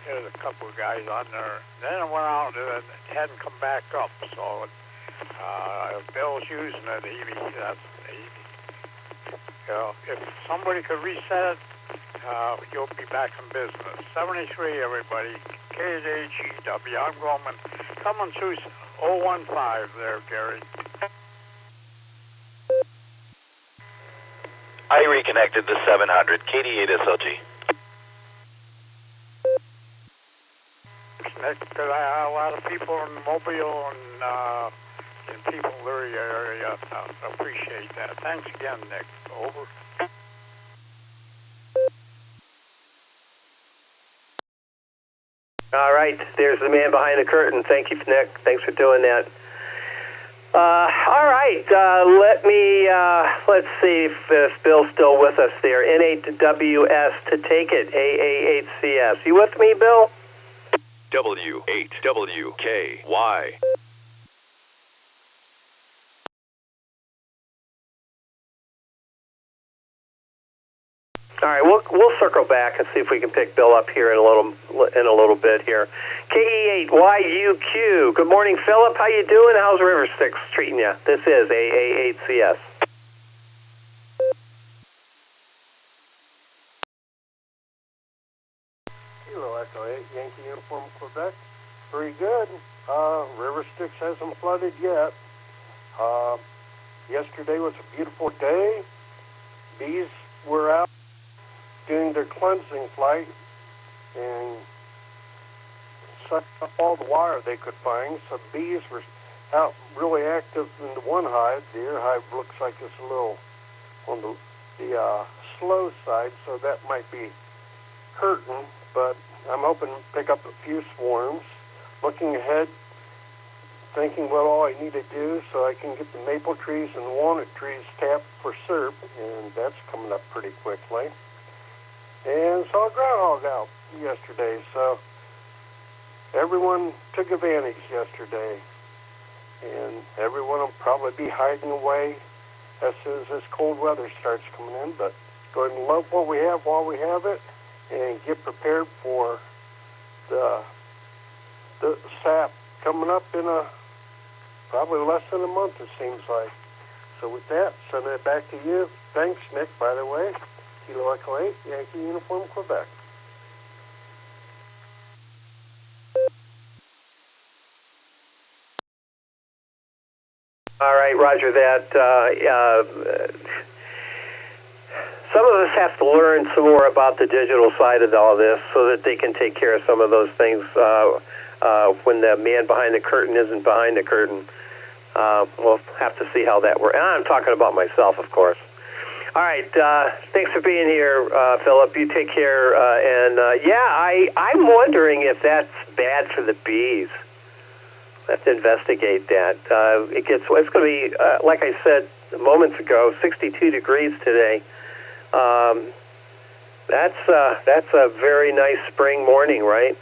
[SPEAKER 1] there's a couple of guys on there. Then it went out and it hadn't come back up. So Bill's using it. If somebody could reset it, you'll be back in business. 73, everybody. KJGW. I'm coming through 015 there, Gary.
[SPEAKER 15] I reconnected to 700, KD8SLG.
[SPEAKER 1] Nick, because a lot of people in Mobile and people in the area appreciate that. Thanks again, Nick. Over.
[SPEAKER 11] All right, there's the man behind the curtain. Thank you, Nick. Thanks for doing that. All right, let's see if Bill's still with us there. N8WS to take it, AA8CS. You with me, Bill?
[SPEAKER 7] W8WKY.
[SPEAKER 11] All right, we'll circle back and see if we can pick Bill up here in a little bit here. KE8YUQ. Good morning, Philip. How you doing? How's River Styx treating you? This is AA8CS.
[SPEAKER 8] Kilo Echo 8, Yankee Uniform, Quebec. Very good. River Styx hasn't flooded yet. Yesterday was a beautiful day. Bees were out doing their cleansing flight and sucked up all the water they could find. So bees were out really active in the one hive. The other hive looks like it's a little on the slow side, so that might be hurting, but I'm hoping to pick up a few swarms. Looking ahead, thinking what all I need to do so I can get the maple trees and walnut trees tapped for SERP, and that's coming up pretty quickly. And saw a groundhog out yesterday, so everyone took advantage yesterday, and everyone will probably be hiding away as soon as this cold weather starts coming in, but go ahead and love what we have while we have it and get prepared for the sap coming up in probably less than a month, it seems like. So with that, send it back to you. Thanks, Nick, by the way. Kilo Echo 8, Yankee Uniform, Quebec.
[SPEAKER 11] All right, roger that. Some of us have to learn some more about the digital side of all this so that they can take care of some of those things when the man behind the curtain isn't behind the curtain. We'll have to see how that works. And I'm talking about myself, of course. All right, thanks for being here, Philip. You take care. I'm wondering if that's bad for the bees. Let's investigate that. It's going to be, like I said moments ago, 62 degrees today. That's a very nice spring morning, right?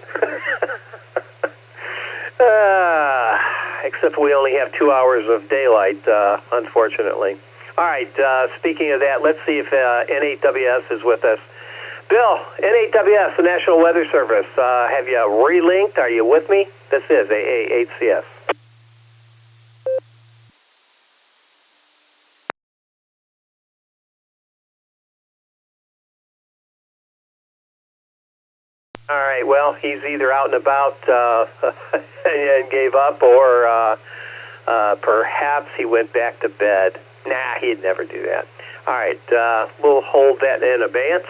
[SPEAKER 11] Except we only have 2 hours of daylight, unfortunately. All right, speaking of that, let's see if N8WS is with us. Bill, N8WS, the National Weather Service, have you relinked? Are you with me? This is AA8CS. All right, well, he's either out and about and gave up, or perhaps he went back to bed. Nah, he'd never do that. All right, we'll hold that in abeyance.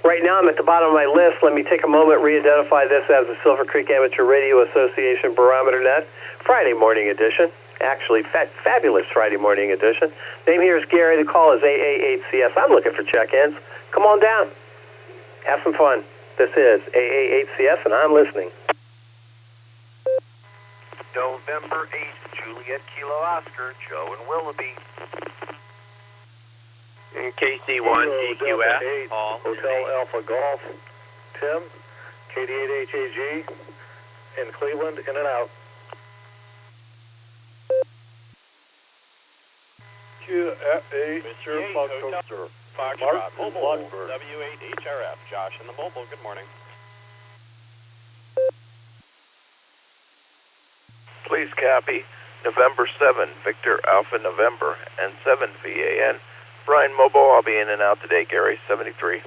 [SPEAKER 11] Right now, I'm at the bottom of my list. Let me take a moment, re-identify this as the Silvercreek Amateur Radio Association Barometer Net Friday morning edition. Actually, fabulous Friday morning edition. Name here is Gary. The call is AA8CS. I'm looking for check-ins. Come on down. Have some fun. This is AA8CS, and I'm listening.
[SPEAKER 9] November 8th, Juliet Kilo Oscar, Joe and Willoughby.
[SPEAKER 10] KC1 EQF, Paul.
[SPEAKER 8] Hotel Alpha Golf, Tim, KD8HAG, in Cleveland, in and out. QFA, Mr. Foxtrot,
[SPEAKER 10] Foxtrot, Mobile, W8HRF, Josh in the Mobile, good morning.
[SPEAKER 12] Please copy November 7, Victor Alpha November, and 7 VAN. Brian Mobile, I'll be in and out today, Gary, 73.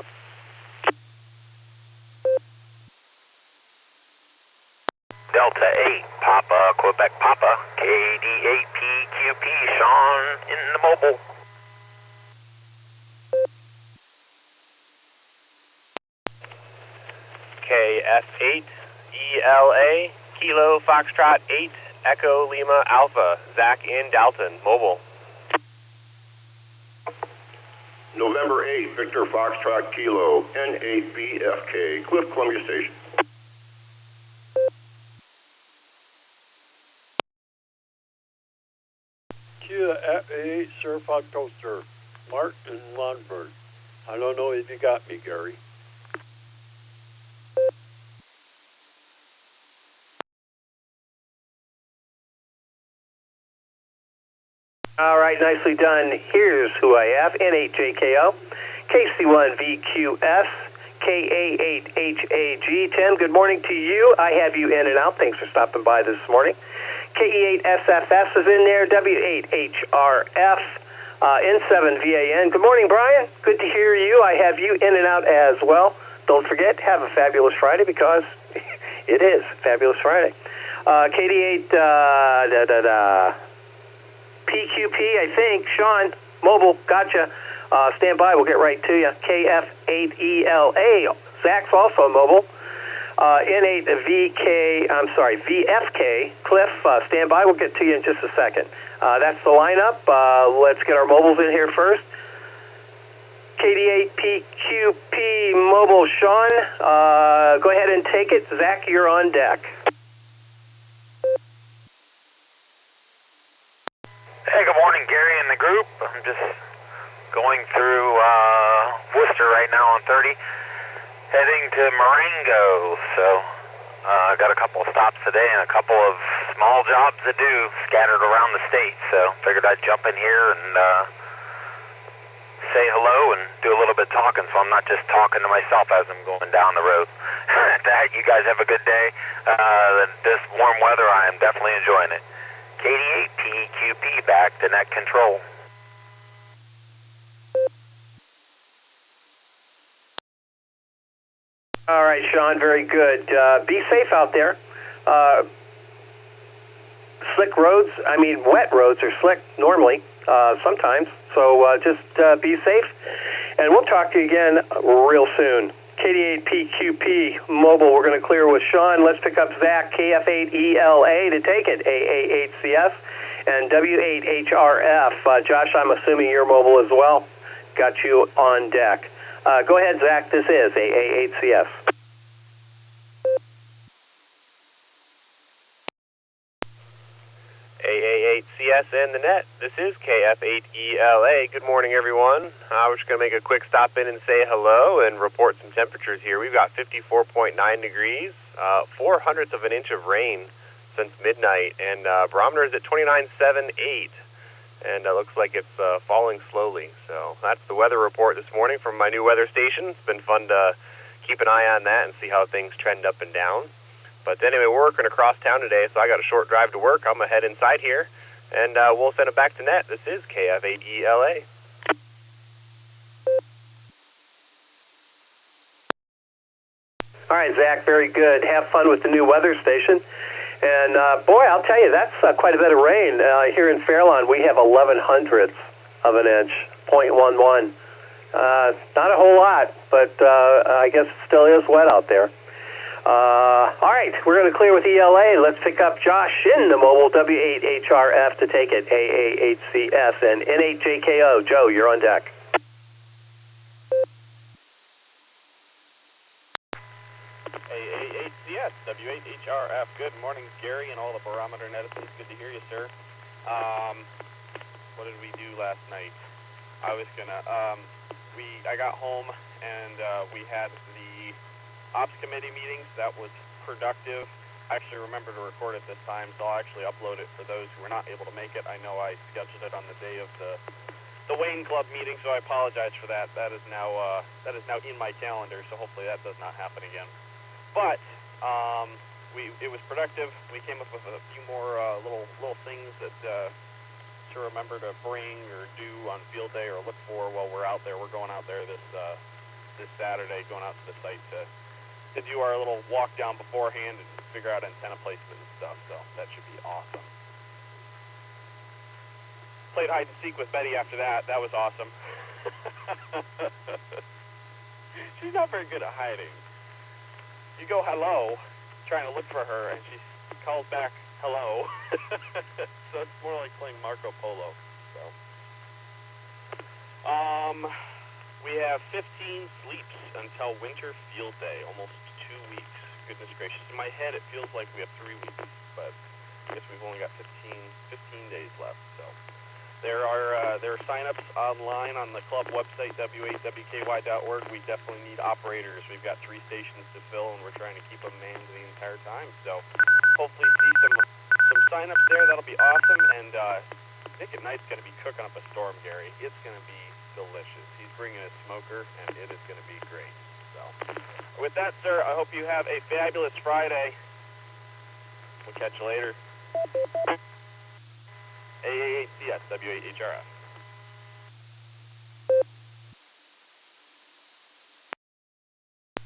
[SPEAKER 9] Delta 8, Papa, Quebec Papa, KD8PQP, Sean in the Mobile.
[SPEAKER 10] KF8,
[SPEAKER 11] ELA, Kilo Foxtrot 8, Echo Lima Alpha, Zach in Dalton, mobile.
[SPEAKER 7] November 8, Victor Foxtrot Kilo, N8BFK, Cliff, Columbia Station.
[SPEAKER 8] Kia F8 Certified Toaster, Martin Lundberg. I don't know if you got me, Gary.
[SPEAKER 11] All right, nicely done. Here's who I have. N8JKO, KC1VQS, KA8HAG. Tim, good morning to you. I have you in and out. Thanks for stopping by this morning. KE8SFS is in there, W8HRF, N7VAN. Good morning, Brian. Good to hear you. I have you in and out as well. Don't forget, have a fabulous Friday because it is Fabulous Friday. KD8, PQP, I think. Sean, mobile, gotcha. Stand by, we'll get right to you. KF8ELA, Zach's also mobile. VFK, Cliff, stand by, we'll get to you in just a second. That's the lineup. Let's get our mobiles in here first. KD8PQP mobile, Sean, go ahead and take it. Zach, you're on deck.
[SPEAKER 13] Hey, good morning, Gary and the group. I'm just going through Worcester right now on 30, heading to Marengo. So I got a couple of stops today and a couple of small jobs to do scattered around the state. So figured I'd jump in here and say hello and do a little bit talking, so I'm not just talking to myself as I'm going down the road. You guys have a good day. This warm weather, I am definitely enjoying it. KD8PQP back to net control.
[SPEAKER 11] All right, Sean, very good. Be safe out there. Slick roads, wet roads are slick normally, sometimes. So just be safe. And we'll talk to you again real soon. KD8PQP mobile, we're going to clear with Sean. Let's pick up Zach, KF8ELA to take it, AA8CS, and W8HRF. Josh, I'm assuming you're mobile as well. Got you on deck. Go ahead, Zach. This is AA8CS. AA8CS and the net. This is KF8ELA. Good morning, everyone. We're just going to make a quick stop in and say hello and report some temperatures here. We've got 54.9 degrees, 0.04 of an inch of rain since midnight, and barometer is at 29.78, and it looks like it's falling slowly. So that's the weather report this morning from my new weather station. It's been fun to keep an eye on that and see how things trend up and down. But anyway, we're working across town today, so I got a short drive to work. I'm going to head inside here, and we'll send it back to net. This is KF8ELA. All right, Zach, very good. Have fun with the new weather station. And, boy, I'll tell you, that's quite a bit of rain. Here in Fairlawn, we have 0.11 of an inch, 0.11. Not a whole lot, but I guess it still is wet out there. All right, we're going to clear with ELA. Let's pick up Josh in the mobile, W8HRF to take it, AA8CS, and N8JKO. Joe, you're on deck.
[SPEAKER 10] AA8CS, W8HRF. Good morning, Gary, and all the Barometer Netizens. Good to hear you, sir. What did we do last night? I was gonna, I got home and we had the Ops Committee meetings. That was productive. I actually remember to record it this time, so I'll actually upload it for those who were not able to make it. I know I scheduled it on the day of the Wayne Club meeting, so I apologize for that. That is now in my calendar, so hopefully that does not happen again. But it was productive. We came up with a few more little things that to remember to bring or do on field day or look for while we're out there. We're going out there this Saturday, going out to the site to do our little walk down beforehand and figure out antenna placement and stuff, so that should be awesome. Played hide and seek with Betty after that. That was awesome. She's not very good at hiding. You go hello, trying to look for her, and she calls back, hello. So it's more like playing Marco Polo. So, we have 15 sleeps until winter field day, almost 2 weeks. Goodness gracious. In my head, it feels like we have 3 weeks, but I guess we've only got 15 days left. So there are sign-ups online on the club website, w8wky.org. We definitely need operators. We've got 3 stations to fill, and we're trying to keep them manned the entire time. So hopefully see some sign-ups there. That'll be awesome. And Nick at Night's going to be cooking up a storm, Gary. It's going to be delicious. He's bringing a smoker, and it is going to be great. So with that, sir, I hope you have a fabulous Friday. We'll catch you later. AAHCS, W8HRF.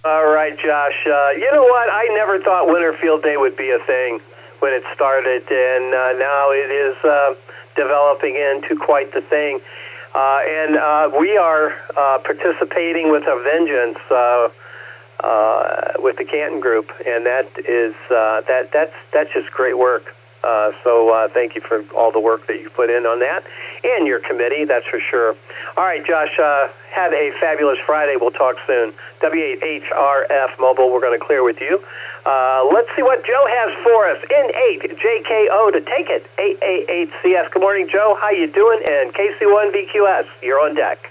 [SPEAKER 11] All right, Josh. You know what? I never thought Winter Field Day would be a thing when it started, and now it is developing into quite the thing. And we are participating with a vengeance with the Canton Group, and that is that's just great work. So thank you for all the work that you put in on that, and your committee, that's for sure. All right, Josh, have a fabulous Friday. We'll talk soon. W8HRF Mobile, we're going to clear with you. Let's see what Joe has for us. N8JKO to take it. AAHCS. Good morning, Joe. How you doing? And KC1VQS, you're on deck.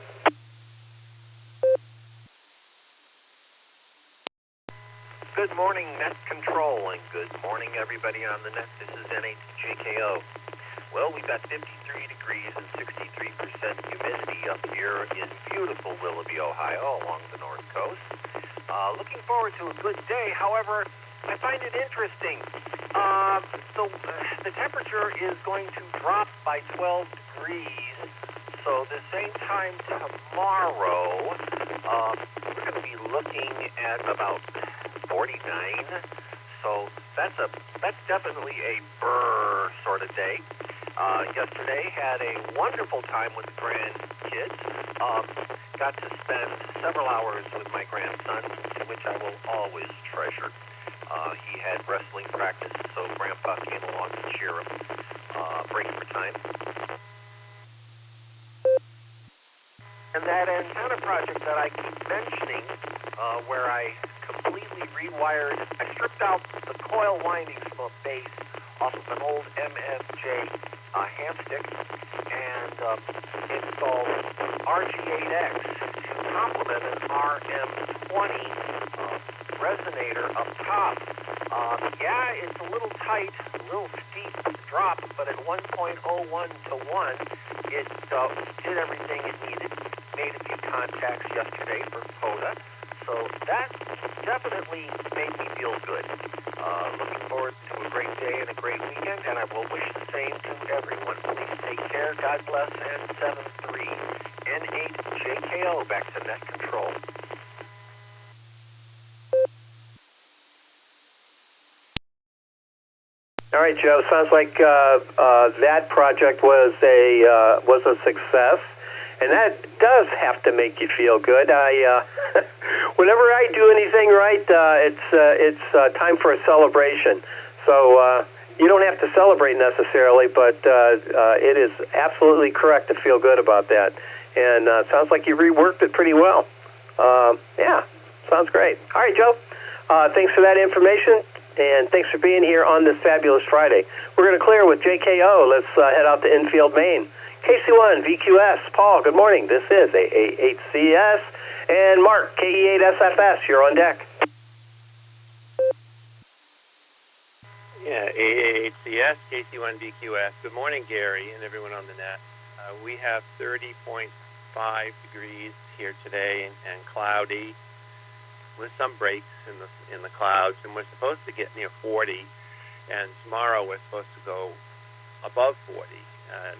[SPEAKER 9] Good morning, Net Control, and good morning, everybody on the net. This is N8JKO. Well, we've got 53 degrees and 63% humidity up here in beautiful Willoughby, Ohio, along the north coast. Looking forward to a good day. However, I find it interesting. The temperature is going to drop by 12 degrees. So the same time tomorrow, we're going to be looking at about 49. So that's definitely a brr sort of day. Yesterday had a wonderful time with the grandkids. Got to spend several hours with my grandson, which I will always treasure. He had wrestling practice, so Grandpa came along to cheer him. Break for time. And that antenna project that I keep mentioning, where I completely rewired, I stripped out the coil windings from a base off of an old MFJ hamstick and installed RG8X to complement an RM20 resonator up top. Yeah, it's a little tight, a little steep drop, but at 1.01 to 1, it did everything it needed. Made a few contacts yesterday for POTA, so that definitely made me feel good. Looking forward to a great day and a great weekend, and I will wish the same to everyone. Please take care, God bless, and 7-3. N8JKO, back to Net Control.
[SPEAKER 11] All right, Joe. Sounds like that project was a success, and that does have to make you feel good. Whenever I do anything right, it's time for a celebration. So you don't have to celebrate necessarily, but it is absolutely correct to feel good about that. And sounds like you reworked it pretty well. Yeah, sounds great. All right, Joe. Thanks for that information. And thanks for being here on this fabulous Friday. We're going to clear with JKO. Let's head out to Infield, Maine. KC1, VQS, Paul, good morning. This is AAHCS. And Mark, KE8SFS, you're on deck.
[SPEAKER 14] Yeah, AAHCS, KC1, VQS. Good morning, Gary, and everyone on the net. We have 30.5 degrees here today and cloudy, with some breaks in the clouds, and we're supposed to get near 40, and tomorrow we're supposed to go above 40. And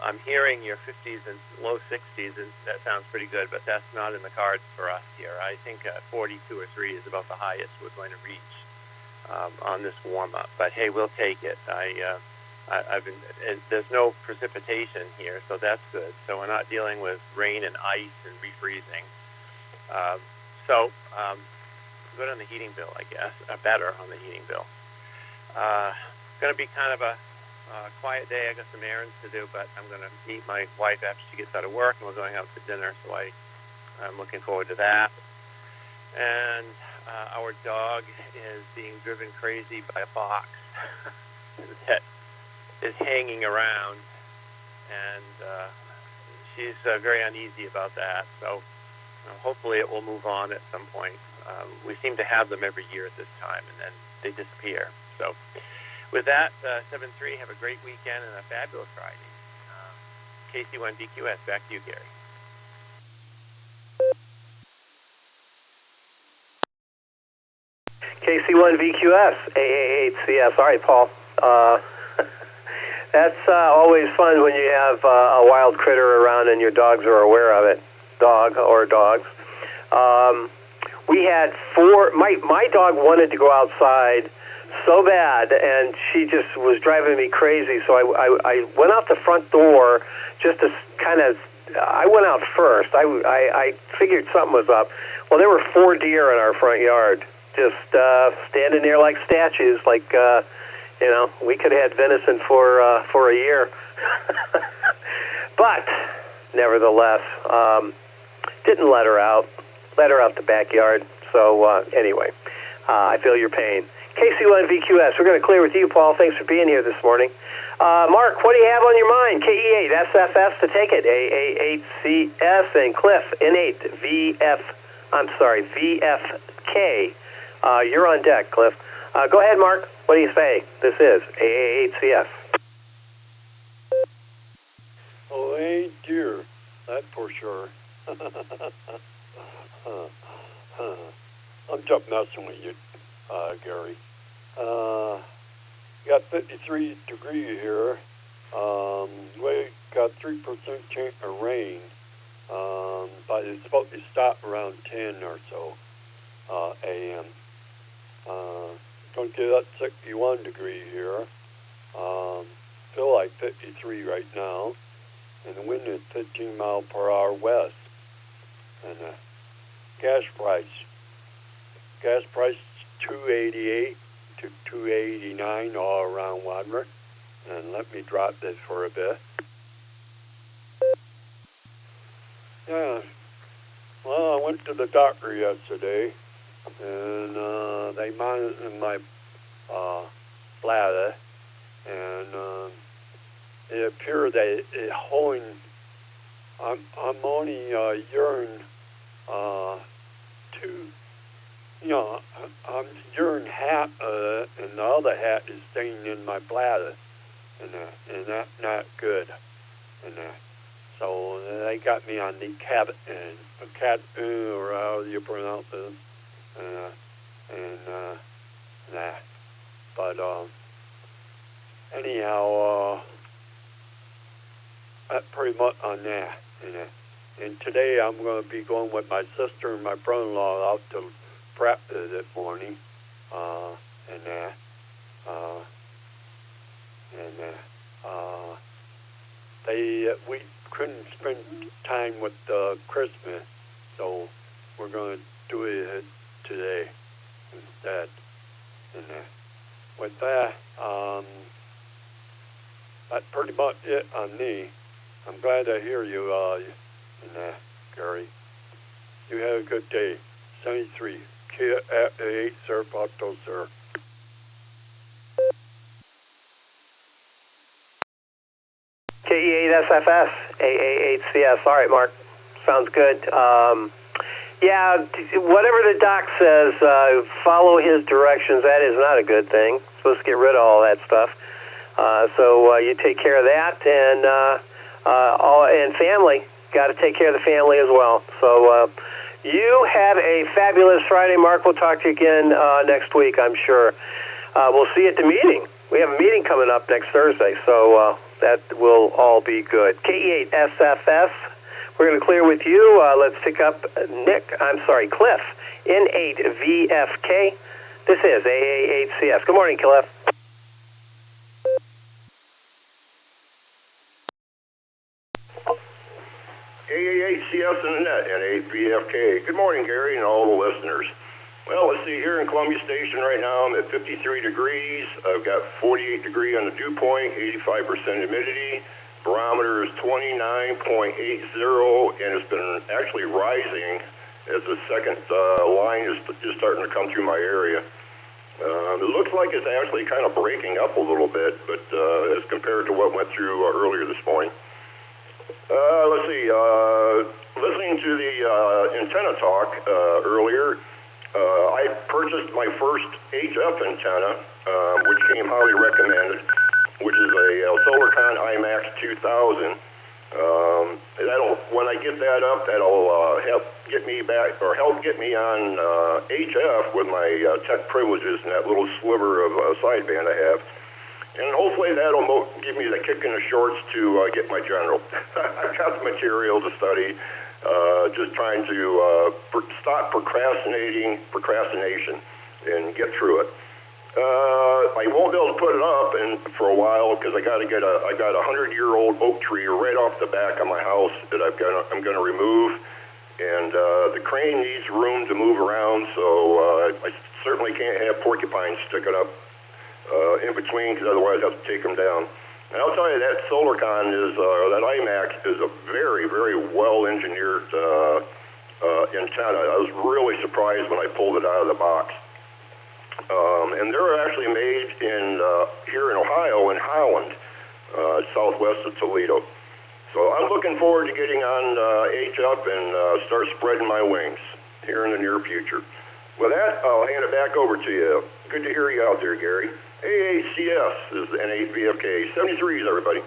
[SPEAKER 14] I'm hearing your 50s and low 60s, and that sounds pretty good, but that's not in the cards for us here. I think 42 or 3 is about the highest we're going to reach on this warm-up. But hey, we'll take it. There's no precipitation here, so that's good. So we're not dealing with rain and ice and refreezing. So good on the heating bill, I guess. Better on the heating bill. Going to be kind of a quiet day. I got some errands to do, but I'm going to meet my wife after she gets out of work, and we're going out to dinner, so I'm looking forward to that. And our dog is being driven crazy by a fox that is hanging around, and she's very uneasy about that. So hopefully it will move on at some point. We seem to have them every year at this time, and then they disappear. So with that, 7-3, have a great weekend and a fabulous Friday. KC1BQS, back to you, Gary.
[SPEAKER 11] KC1VQS, AA8CS. All right, Paul. That's always fun when you have a wild critter around and your dogs are aware of it, dog or dogs. We had my dog wanted to go outside so bad, and she just was driving me crazy, so I went out the front door just to kind of, I went out first. I figured something was up. Well, there were 4 deer in our front yard, just standing there like statues, like, we could have had venison for a year. But, nevertheless, didn't let her out the backyard. So, anyway, I feel your pain. KC1VQS, we're going to clear with you, Paul. Thanks for being here this morning. Mark, what do you have on your mind? KE8, SFS to take it, AA8CS, and Cliff, N8, VFK. You're on deck, Cliff. Go ahead, Mark. What do you say? This is AA8CS.
[SPEAKER 8] Oh, ain't dear. That's for sure. I'm just messing with you, Gary. Got 53 degrees here. We got 3% chance of rain, but it's supposed to stop around 10 or so a.m. Don't get up 61 degrees here. Feel like 53 right now, and the wind is 15 miles per hour west. And gas price $2.88 to $2.89 all around Wadmer. And let me drop this for a bit. Yeah. Well, I went to the doctor yesterday, and they monitored my bladder, and it appeared that it's holding. I'm only urine I'm urine half and the other half is staying in my bladder, and that's not good. And so they got me on the cat, or how you pronounce it, that. But anyhow, that's pretty much on that. And today I'm going to be going with my sister and my brother-in-law out to practice this morning, we couldn't spend time with Christmas, so we're going to do it today instead. And with that, that's pretty much it on me. I'm glad to hear you, Gary. You have a good day. 73, K8, Sir, Pato, sir.
[SPEAKER 11] KE8SFS, AA8CS. All right, Mark. Sounds good. Yeah, whatever the doc says, follow his directions. That is not a good thing. Supposed to get rid of all that stuff. So you take care of that, and family. Got to take care of the family as well. So you have a fabulous Friday, Mark. We'll talk to you again next week, I'm sure. We'll see you at the meeting. We have a meeting coming up next Thursday, so that will all be good. KE8SFS. We're going to clear with you. Let's pick up Cliff, N8VFK. This is AA8CS. Good morning, Cliff.
[SPEAKER 7] AA8CS and the net, N8VFK. Good morning, Gary, and all the listeners. Well, let's see, here in Columbia Station right now, I'm at 53 degrees. I've got 48 degree on the dew point, 85% humidity. Barometer is 29.80, and it's been actually rising as the second line is just starting to come through my area. It looks like it's actually kind of breaking up a little bit, but as compared to what went through earlier this morning. Let's see, listening to the antenna talk earlier, I purchased my first HF antenna, which came highly recommended, which is a Silvercreek IMAX 2000. When I get that up, that'll help get me on HF with my tech privileges and that little sliver of sideband I have. And hopefully that'll give me the kick in the shorts to get my general. I've got the material to study, just trying to stop procrastination and get through it. I won't be able to put it up for a while because I got a 100-year-old oak tree right off the back of my house that I'm gonna remove, and the crane needs room to move around, so I certainly can't have porcupines sticking up in between, because otherwise I have to take them down. And I'll tell you, that Solarcon that IMAX is a very, very well engineered antenna. I was really surprised when I pulled it out of the box. And they're actually made here in Ohio, in Holland, southwest of Toledo. So I'm looking forward to getting on HF and start spreading my wings here in the near future. With that, I'll hand it back over to you. Good to hear you out there, Gary. AACS is the N8VFK. 73s, everybody.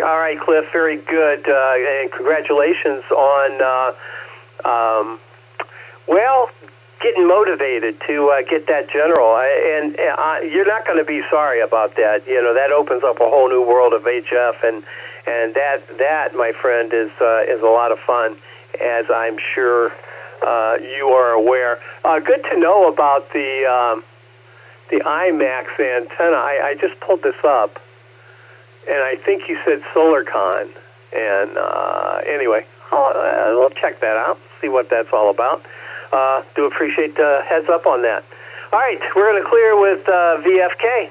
[SPEAKER 11] All right, Cliff, very good. And congratulations on, getting motivated to get that general. And you're not going to be sorry about that. You know, that opens up a whole new world of HF, and that, my friend, is a lot of fun, as I'm sure you are aware. Good to know about the IMAX antenna. I just pulled this up, and I think you said SolarCon. And anyway, we'll check that out, see what that's all about. Do appreciate the heads up on that. All right, we're going to clear with VFK.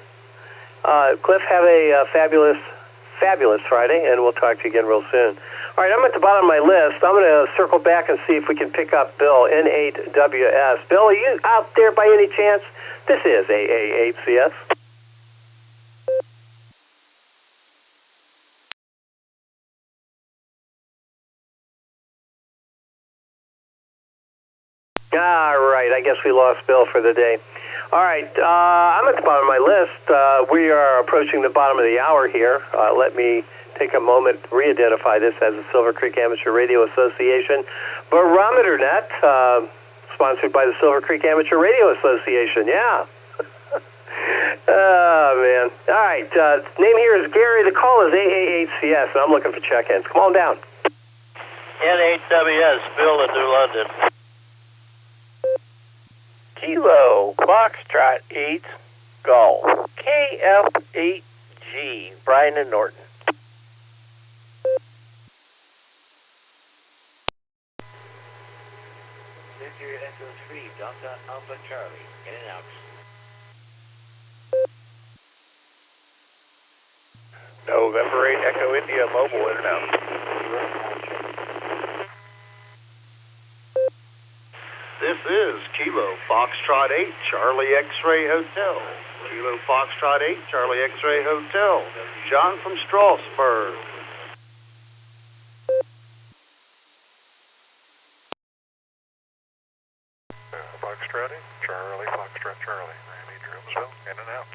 [SPEAKER 11] Cliff, have a fabulous Friday, and we'll talk to you again real soon. All right, I'm at the bottom of my list. I'm going to circle back and see if we can pick up Bill, N8WS. Bill, are you out there by any chance? This is AA8CS. All right, I guess we lost Bill for the day. All right, I'm at the bottom of my list. We are approaching the bottom of the hour here. Let me take a moment to re-identify this as the Silvercreek Amateur Radio Association Barometer Net, sponsored by the Silvercreek Amateur Radio Association. Yeah. Oh, man. All right, name here is Gary. The call is AA8CS, and I'm looking for check-ins. Come on down.
[SPEAKER 16] N8WS, Bill in New London.
[SPEAKER 11] Kilo, Foxtrot 8, Golf, KF8G, Brian and Norton.
[SPEAKER 17] Victor Echo 3, Delta Alpha Charlie, in and out.
[SPEAKER 12] November 8, Echo India, mobile, in and out.
[SPEAKER 18] This is Kilo Foxtrot 8, Charlie X-Ray Hotel. Kilo Foxtrot 8, Charlie X-Ray Hotel. John from Strasbourg.
[SPEAKER 19] Foxtrot 8, Charlie Foxtrot Charlie. Randy Drumsville, in and out.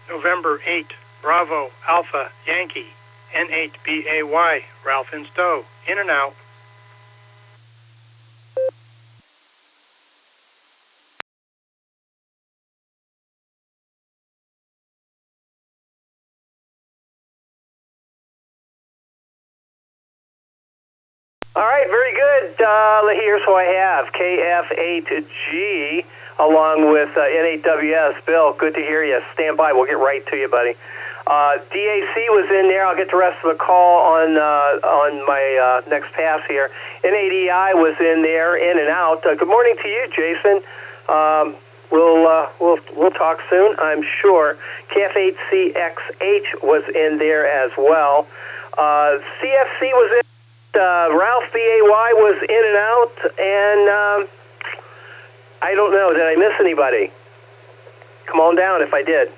[SPEAKER 20] November 8, Bravo, Alpha, Yankee, N8BAY, Ralph in Stowe, in and out.
[SPEAKER 11] All right, very good. Here's who I have. KF8G, along with N8WS. Bill, good to hear you. Stand by. We'll get right to you, buddy. DAC was in there. I'll get the rest of the call on my next pass here. N8EI was in there, in and out. Good morning to you, Jason. We'll talk soon, I'm sure. KF8CXH was in there as well. CFC was in. Ralph BAY was in and out, and I don't know. Did I miss anybody? Come on down if I did.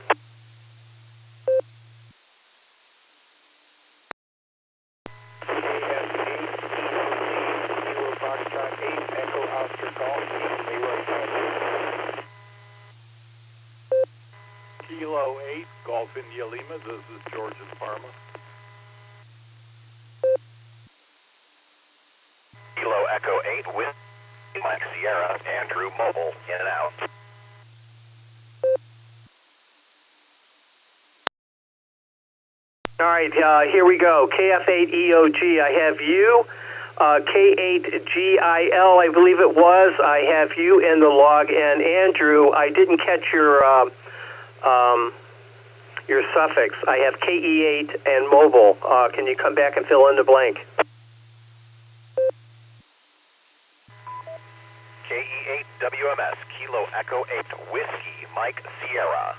[SPEAKER 19] Kilo 8, Golf India Lima. This is George in Parma.
[SPEAKER 13] Kilo Echo 8 with Mike Sierra, Andrew Mobile, in and out.
[SPEAKER 11] All right, here we go. KF8EOG, I have you. K8GIL, I believe it was. I have you in the log. And Andrew, I didn't catch your suffix. I have KE8 and mobile. Can you come back and fill in the blank?
[SPEAKER 13] KE8 WMS, Kilo Echo 8, Whiskey, Mike Sierra.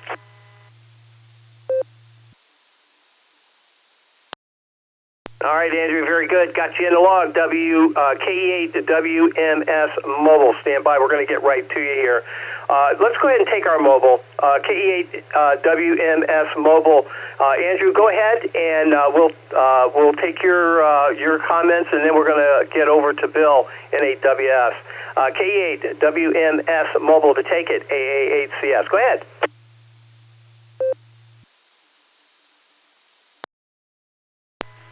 [SPEAKER 11] All right, Andrew, very good. Got you in the log. KE8 WMS mobile. Stand by. We're going to get right to you here. Let's go ahead and take our mobile. KE8 WMS mobile. Andrew, go ahead, and we'll take your comments, and then we're going to get over to Bill in 8WS. KE8 WMS mobile to take it. AA8CS. Go ahead.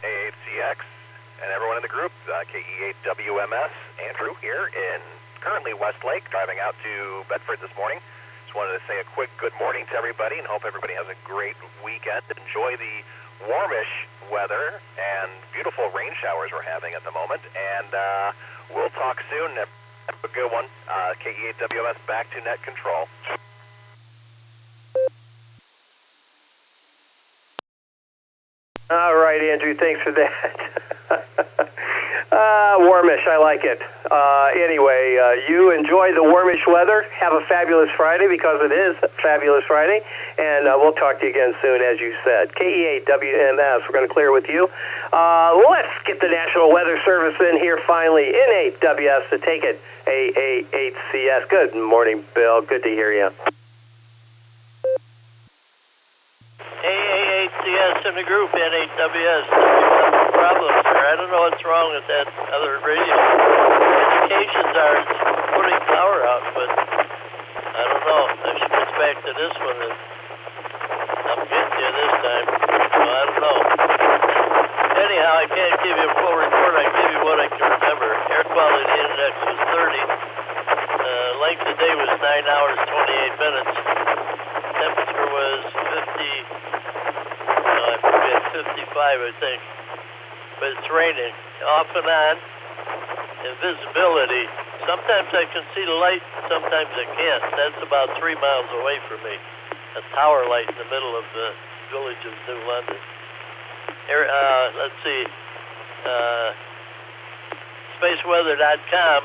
[SPEAKER 13] AA8CX and everyone in the group. KE8 WMS. Andrew here in currently Westlake, driving out to Bedford this morning. Just wanted to say a quick good morning to everybody and hope everybody has a great weekend. Enjoy the warmish weather and beautiful rain showers we're having at the moment. And we'll talk soon. Have a good one. KE8 WMS back to net control.
[SPEAKER 11] All right, Andrew, thanks for that. Warmish, I like it. Anyway, you enjoy the warmish weather. Have a fabulous Friday, because it is Fabulous Friday. And we'll talk to you again soon, as you said. KE8 WMS, we're going to clear with you. Let's get the National Weather Service in here finally. N8WS to take it. AA8CS. Good morning, Bill. Good to hear you.
[SPEAKER 2] AA8CS in the group, N8WS. No problem, sir. I don't know what's wrong with that other radio. Indications are it's putting power out, but I don't know. If she gets back to this one, I'm getting you this time. So I don't know. Anyhow, I can't give you a full report. I give you what I can remember. Air quality index was 30. Length of day was 9 hours, 28 minutes. Temperature was 55, I think. But it's raining off and on. And visibility, sometimes I can see the light, sometimes I can't. That's about 3 miles away from me. A tower light in the middle of the village of New London. Let's see. SpaceWeather.com,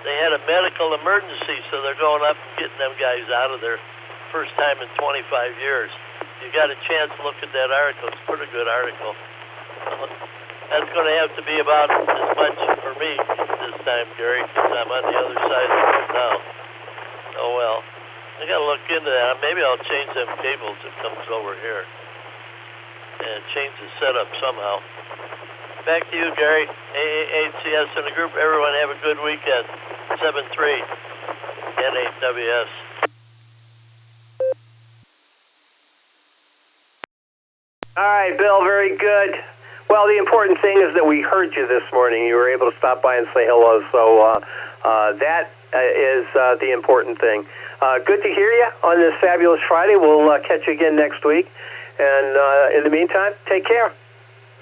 [SPEAKER 2] they had a medical emergency, so they're going up and getting them guys out of there. First time in 25 years. You got a chance to look at that article. It's a pretty good article. That's going to have to be about as much for me this time, Gary, because I'm on the other side of the road now. Oh, well. I got to look into that. Maybe I'll change them cables that comes over here and change the setup somehow. Back to you, Gary. AA8CS in the group. Everyone have a good weekend. 7-3 N8WS.
[SPEAKER 11] All right, Bill, very good. Well, the important thing is that we heard you this morning. You were able to stop by and say hello, so that is the important thing. Good to hear you on this fabulous Friday. We'll catch you again next week. And in the meantime, take care.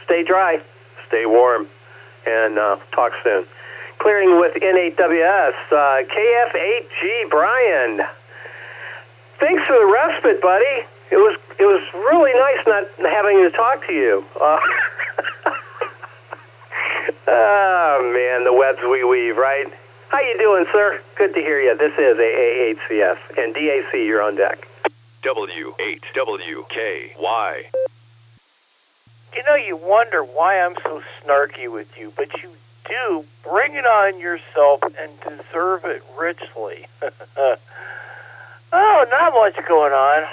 [SPEAKER 11] Stay dry. Stay warm. And talk soon. Clearing with N8WS. KF8G, Brian. Thanks for the respite, buddy. It was really nice not having to talk to you. Oh, man, the webs we weave, right? How you doing, sir? Good to hear you. This is AA8CS, and DAC, you're on deck.
[SPEAKER 3] W8WKY.
[SPEAKER 5] You know, you wonder why I'm so snarky with you, but you do. Bring it on yourself and deserve it richly. Oh, not much going on.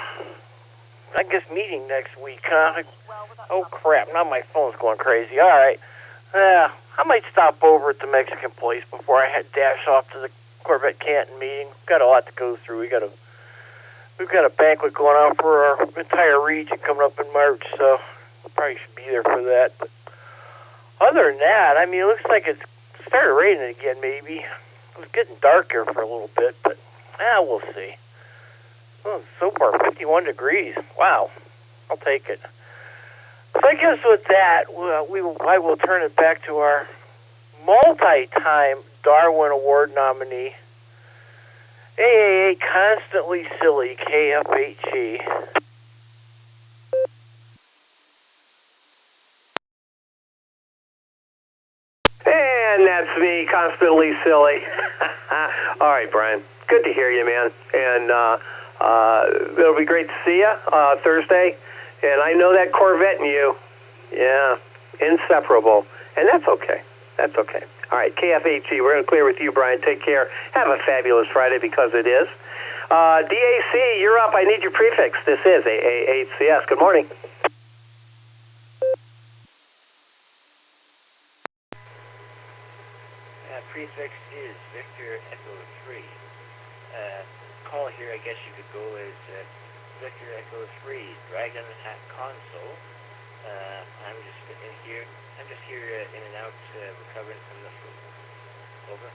[SPEAKER 5] I guess meeting next week, huh? Oh, crap. Now my phone's going crazy. All right. I might stop over at the Mexican place before I dash off to the Corvette Canton meeting. We've got a lot to go through. We've got a banquet going on for our entire region coming up in March, so probably should be there for that. But other than that, I mean, it looks like it's started raining again, maybe. It was getting dark here for a little bit, but we'll see. Oh, so far, 51 degrees. Wow. I'll take it. So I guess with that, I will turn it back to our multi-time Darwin Award nominee, AAA Constantly Silly, KF8G.
[SPEAKER 11] And that's me, Constantly Silly. All right, Brian. Good to hear you, man. And it'll be great to see you Thursday. And I know that Corvette in you. Yeah, inseparable. And that's okay. That's okay. All right, KF8G, we're going to clear with you, Brian. Take care. Have a fabulous Friday, because it is. DAC, you're up. I need your prefix. This is AA8CS. Good morning.
[SPEAKER 17] Prefix is Victor Echo 3. Call here, I guess you could go as Victor Echo 3, Dragon at console. I'm just here in and out, recovering from the flu. Over.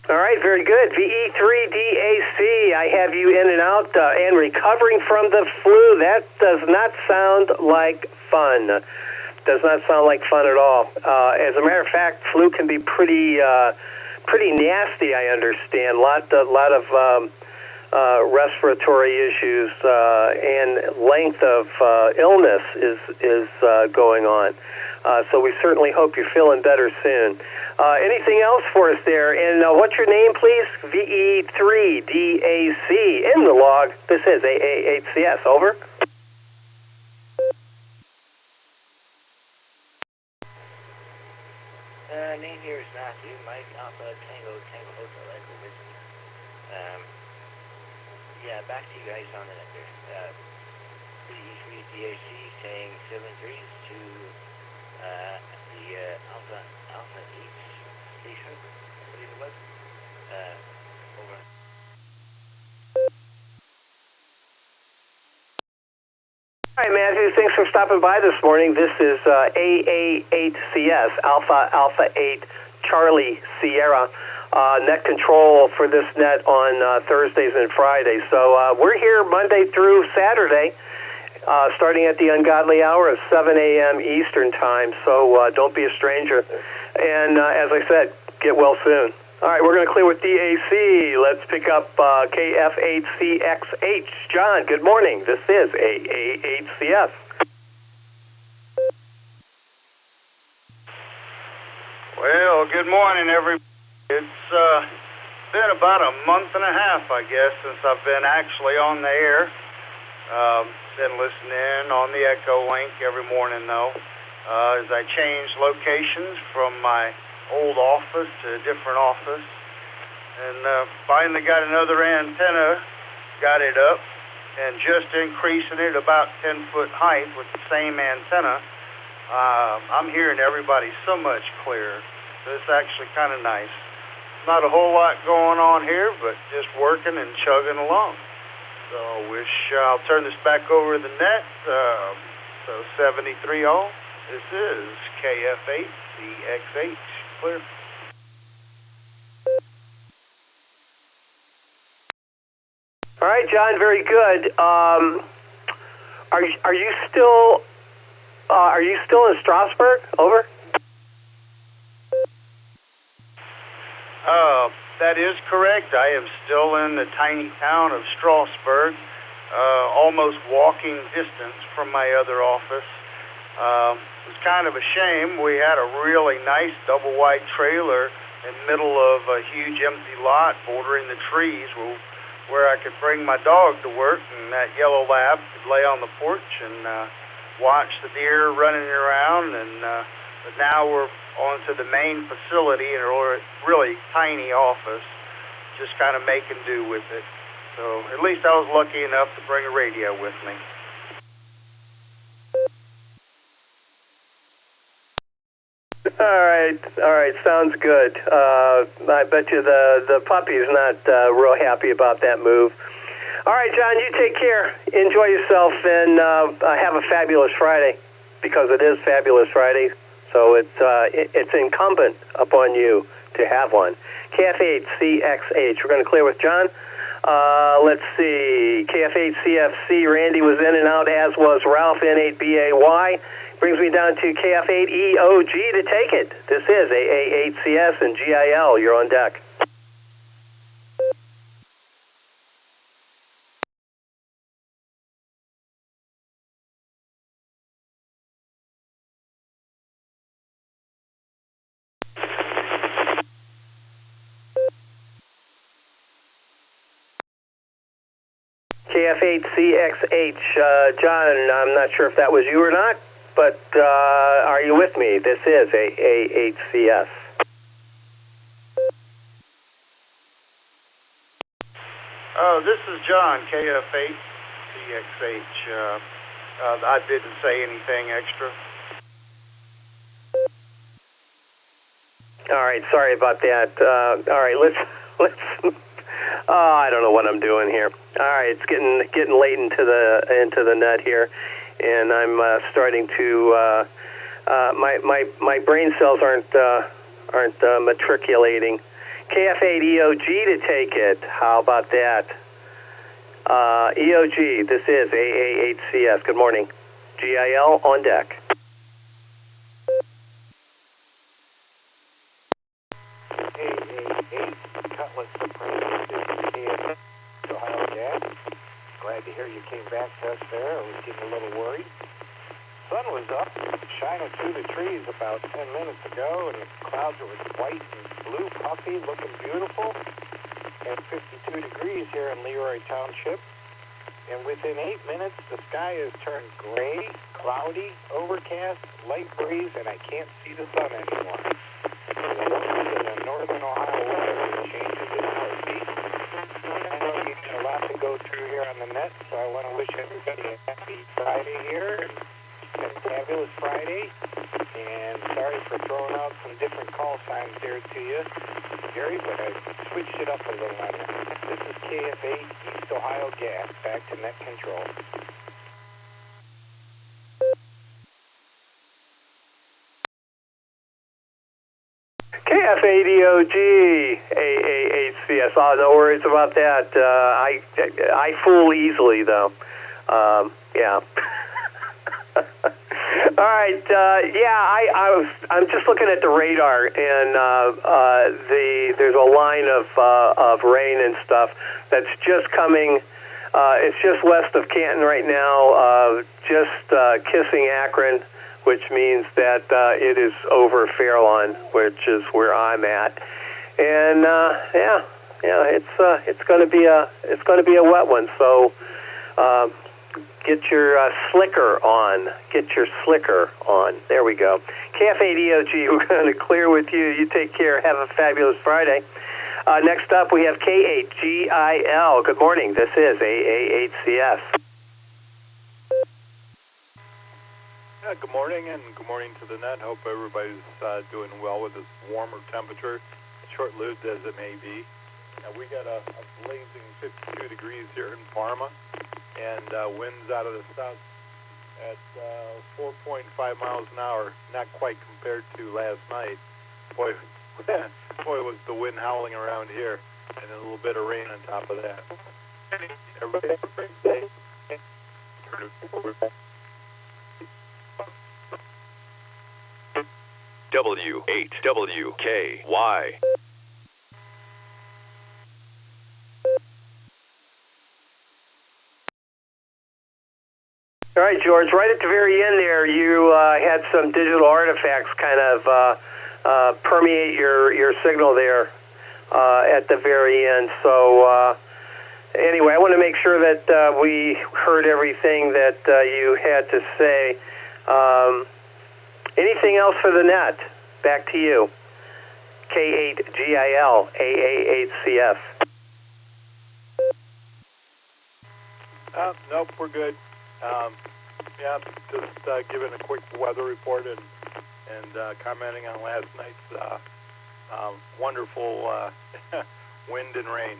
[SPEAKER 11] All right, very good. VE3DAC, I have you in and out and recovering from the flu. That does not sound like fun. Does not sound like fun at all. As a matter of fact, flu can be pretty nasty, I understand. Lot of respiratory issues and length of illness is going on. So we certainly hope you're feeling better soon. Anything else for us there? And what's your name, please? VE3DAC in the log. This is AA8CS. Over.
[SPEAKER 17] Name here is Matthew, Mike Alpha Tango Hotel Echo Whiskey. Back to you guys on the net there. VE3DAC saying 7 degrees to the Alpha 8 station, I believe it was. Over.
[SPEAKER 11] All right, Matthew, thanks for stopping by this morning. This is AA8CS, Alpha 8 Charlie Sierra, net control for this net on Thursdays and Fridays. So we're here Monday through Saturday, starting at the ungodly hour of 7 a.m. Eastern Time. So don't be a stranger. And as I said, get well soon. All right, we're going to clear with DAC. Let's pick up KF8CXH. John, good morning. This is AA8CS.
[SPEAKER 18] Well, good morning, everybody. It's been about a month and a half, I guess, since I've been actually on the air. Been listening on the EchoLink every morning, though, as I change locations from my old office to a different office, and finally got another antenna, got it up, and just increasing it about 10-foot height with the same antenna. I'm hearing everybody so much clearer. So it's actually kind of nice. Not a whole lot going on here, but just working and chugging along. So I'll turn this back over to the net. So 73 all. This is KF8CXH. Clear.
[SPEAKER 11] All right, John, very good. Are you still Are you still in Strasbourg? Over.
[SPEAKER 18] That is correct. I am still in the tiny town of Strasbourg, almost walking distance from my other office. It was kind of a shame. We had a really nice double-wide trailer in the middle of a huge empty lot bordering the trees where I could bring my dog to work, and that yellow lab could lay on the porch and watch the deer running around. But now we're onto the main facility in a really tiny office, just kind of making do with it. So at least I was lucky enough to bring a radio with me.
[SPEAKER 11] All right, sounds good. I bet you the puppy's not real happy about that move. All right, John, you take care. Enjoy yourself, and have a fabulous Friday, because it is Fabulous Friday. So it's incumbent upon you to have one. KF8CXH. We're going to clear with John. Let's see. KF8CFC. Randy was in and out, as was Ralph, N8BAY. Brings me down to KF8EOG to take it. This is AA8CS and GIL. You're on deck. KF8CXH. John, I'm not sure if that was you or not, but are you with me? This is AA8CS.
[SPEAKER 18] Oh, this is John, KF8CXH. I didn't say anything extra.
[SPEAKER 11] All right, sorry about that. All right, let's. I don't know what I'm doing here. All right, it's getting late into the net here, and I'm starting to. My brain cells aren't matriculating. KF8EOG to take it. How about that? EOG. This is AA8CS. Good morning. GIL on deck.
[SPEAKER 3] Cutlass Supreme, KF Ohio Gas. Glad to hear you came back to us there. I was getting a little worried. Sun was up, shining through the trees about 10 minutes ago, and the clouds were white and blue puffy, looking beautiful. At 52 degrees here in Leroy Township. And within 8 minutes, the sky has turned gray, cloudy, overcast, light breeze, and I can't see the sun anymore. The northern Ohio weather changes in a heartbeat. I know you've got a lot to go through here on the net, so I want to wish everybody a happy Friday here, and a fabulous Friday. And sorry for throwing out some different call signs there to you, Gary, but I switched it up a little on you. This is KF8 East Ohio Gas, back to net control.
[SPEAKER 11] KF8EOG, AA8CS. Oh, no worries about that. I fool easily, though. Yeah. All right. I'm just looking at the radar, and there's a line of rain and stuff that's just coming. It's just west of Canton right now, just kissing Akron, which means that it is over Fairlawn, which is where I'm at, and it's going to be a wet one. So get your slicker on. Get your slicker on. There we go. KF8EOG, we're going to clear with you. You take care. Have a fabulous Friday. Next up, we have K8GIL. Good morning. This is AA8CS.
[SPEAKER 4] Good morning, and good morning to the net. Hope everybody's doing well with this warmer temperature, short-lived as it may be. We got a blazing 52 degrees here in Parma, and winds out of the south at 4.5 miles an hour, not quite compared to last night. Boy, was the wind howling around here, and a little bit of rain on top of that. Everybody have a great day.
[SPEAKER 16] W8WKY.
[SPEAKER 11] All right, George, right at the very end there, you had some digital artifacts kind of permeate your signal there at the very end. So anyway, I want to make sure that we heard everything that you had to say. Anything else for the net? Back to you. K8GIL, AA8CF.
[SPEAKER 4] Nope, we're good. Yeah, just giving a quick weather report and commenting on last night's wonderful wind and rain.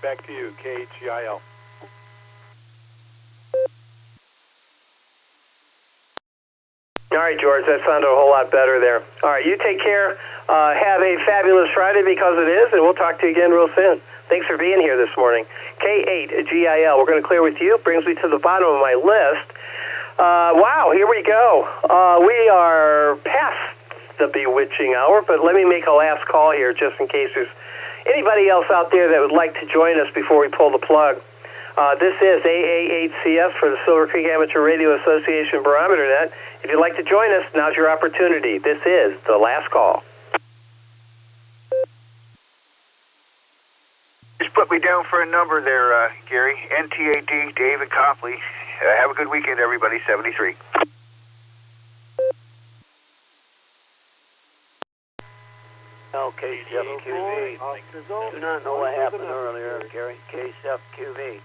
[SPEAKER 4] Back to you, KHGIL.
[SPEAKER 11] All right, George, that sounded a whole lot better there. All right, you take care. Have a fabulous Friday, because it is, and we'll talk to you again real soon. Thanks for being here this morning. K8GIL, we're going to clear with you. Brings me to the bottom of my list. Wow, here we go. We are past the bewitching hour, but let me make a last call here just in case there's anybody else out there that would like to join us before we pull the plug. This is AA8CF for the Silvercreek Amateur Radio Association Barometer Net. If you'd like to join us, now's your opportunity. This is the last call.
[SPEAKER 21] Just put me down for a number there, Gary. NTAD, David Copley. Have a good weekend, everybody. 73.
[SPEAKER 22] Okay, QV. Do not know what happened earlier, Gary. KSFQV.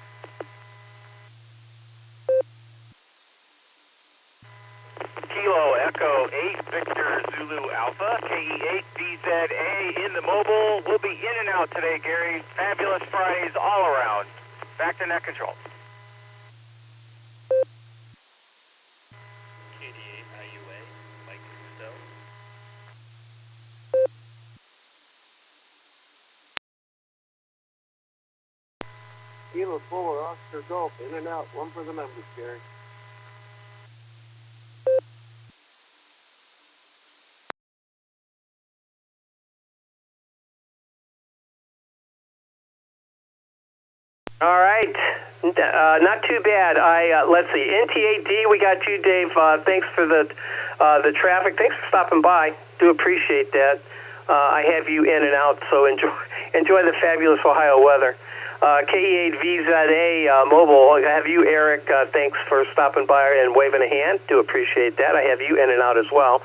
[SPEAKER 9] Kilo Echo 8 Victor Zulu Alpha, KE8 BZA in the mobile. We'll be in and out today, Gary. Fabulous Fridays all around. Back to net control.
[SPEAKER 23] KD8 IUA, Mike Stowe.
[SPEAKER 8] Kilo 4, Oscar Golf, in and out. One for the members, Gary.
[SPEAKER 11] All right, not too bad. Let's see, NTAD, we got you, Dave. Thanks for the traffic. Thanks for stopping by. Do appreciate that. I have you in and out, so enjoy the fabulous Ohio weather. KE8VZA mobile, I have you, Eric. Thanks for stopping by and waving a hand. Do appreciate that. I have you in and out as well.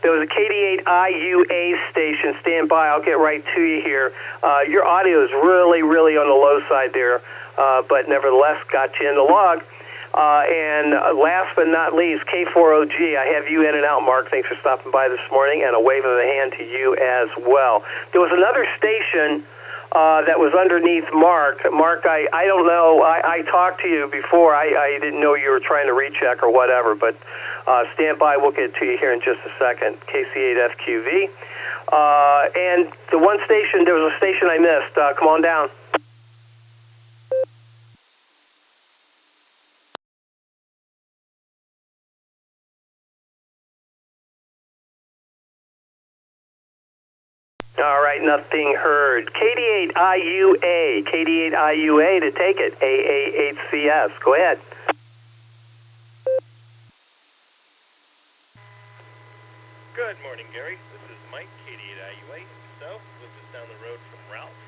[SPEAKER 11] There was a KD8 IUA station. Stand by. I'll get right to you here. Your audio is really, really on the low side there, but nevertheless got you in the log. And last but not least, K4OG. I have you in and out, Mark. Thanks for stopping by this morning, and a wave of the hand to you as well. There was another station that was underneath Mark. Mark, I don't know. I talked to you before. I didn't know you were trying to recheck or whatever, but stand by. We'll get to you here in just a second. KC8FQV. And the one station, there was a station I missed. Come on down. All right, nothing heard. KD8IUA. KD8IUA to take it. AA8CS. Go ahead.
[SPEAKER 23] Good morning, Gary. This is Mike, KD8IUA. So, live just down the road from Ralph.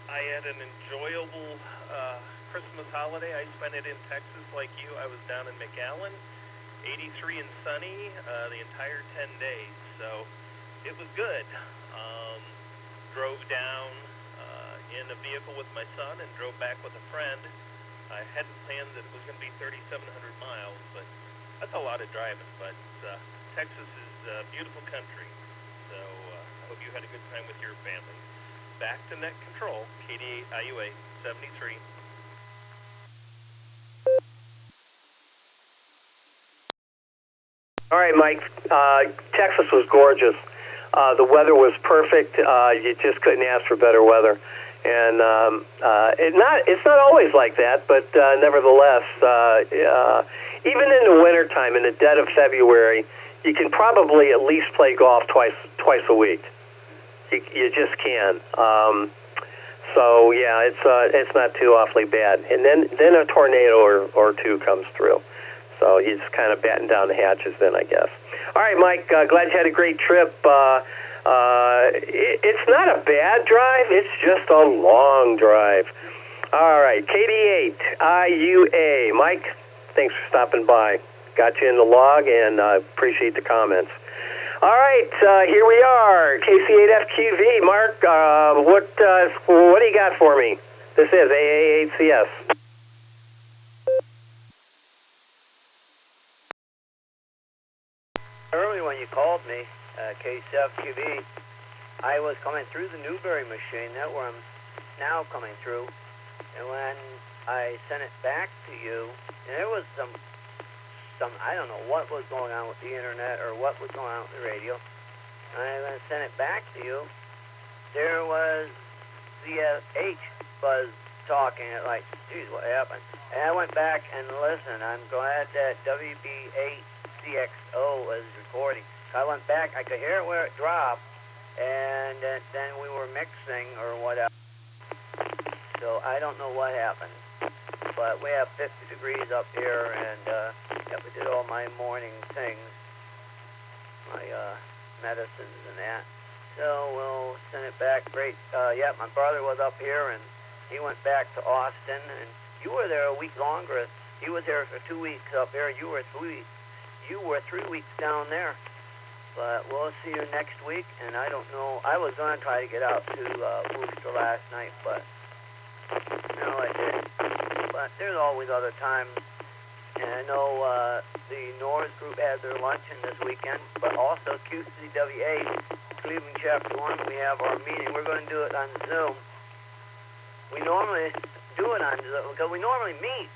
[SPEAKER 23] I had an enjoyable Christmas holiday. I spent it in Texas like you. I was down in McAllen, 83 and sunny the entire 10 days. So, it was good. Drove down in a vehicle with my son and drove back with a friend. I hadn't planned that it was going to be 3,700 miles, but that's a lot of driving. But Texas is a beautiful country, so I hope you had a good time with your family. Back to net control, KD8IUA 73.
[SPEAKER 11] All right, Mike. Texas was gorgeous. The weather was perfect. You just couldn't ask for better weather. And it's not always like that, but nevertheless, even in the wintertime, in the dead of February, you can probably at least play golf twice a week. You just can. So yeah, it's not too awfully bad. And then a tornado or two comes through. So you just kind of batten down the hatches then, I guess. All right, Mike, glad you had a great trip. It's not a bad drive. It's just a long drive. All right, KD8, IUA. Mike, thanks for stopping by. Got you in the log, and appreciate the comments. All right, here we are, KC8FQV. Mark, what do you got for me? This is AA8CS.
[SPEAKER 22] Earlier when you called me, KC8FQV, I was coming through the Newberry machine. That's where I'm now coming through. And when I sent it back to you, and there was some I don't know what was going on with the internet or what was going on with the radio. And I sent it back to you. There was CSH buzz talking. Like, geez, what happened? And I went back and listened. I'm glad that WB8CXO was recording. So I went back. I could hear it where it dropped, and then we were mixing or whatever. So I don't know what happened. But we have 50 degrees up here, and we did all my morning things, my medicines and that. So we'll send it back. Great. My brother was up here, and he went back to Austin, and you were there a week longer. He was there for 2 weeks up here. You were 3 weeks down there. But we'll see you next week, and I don't know. I was going to try to get out to Worcester last night, but no, I didn't. But there's always other times. And I know the North group has their luncheon this weekend, but also QCWA, Cleveland Chapter 1, we have our meeting. We're going to do it on Zoom. We normally do it on Zoom because we normally meet,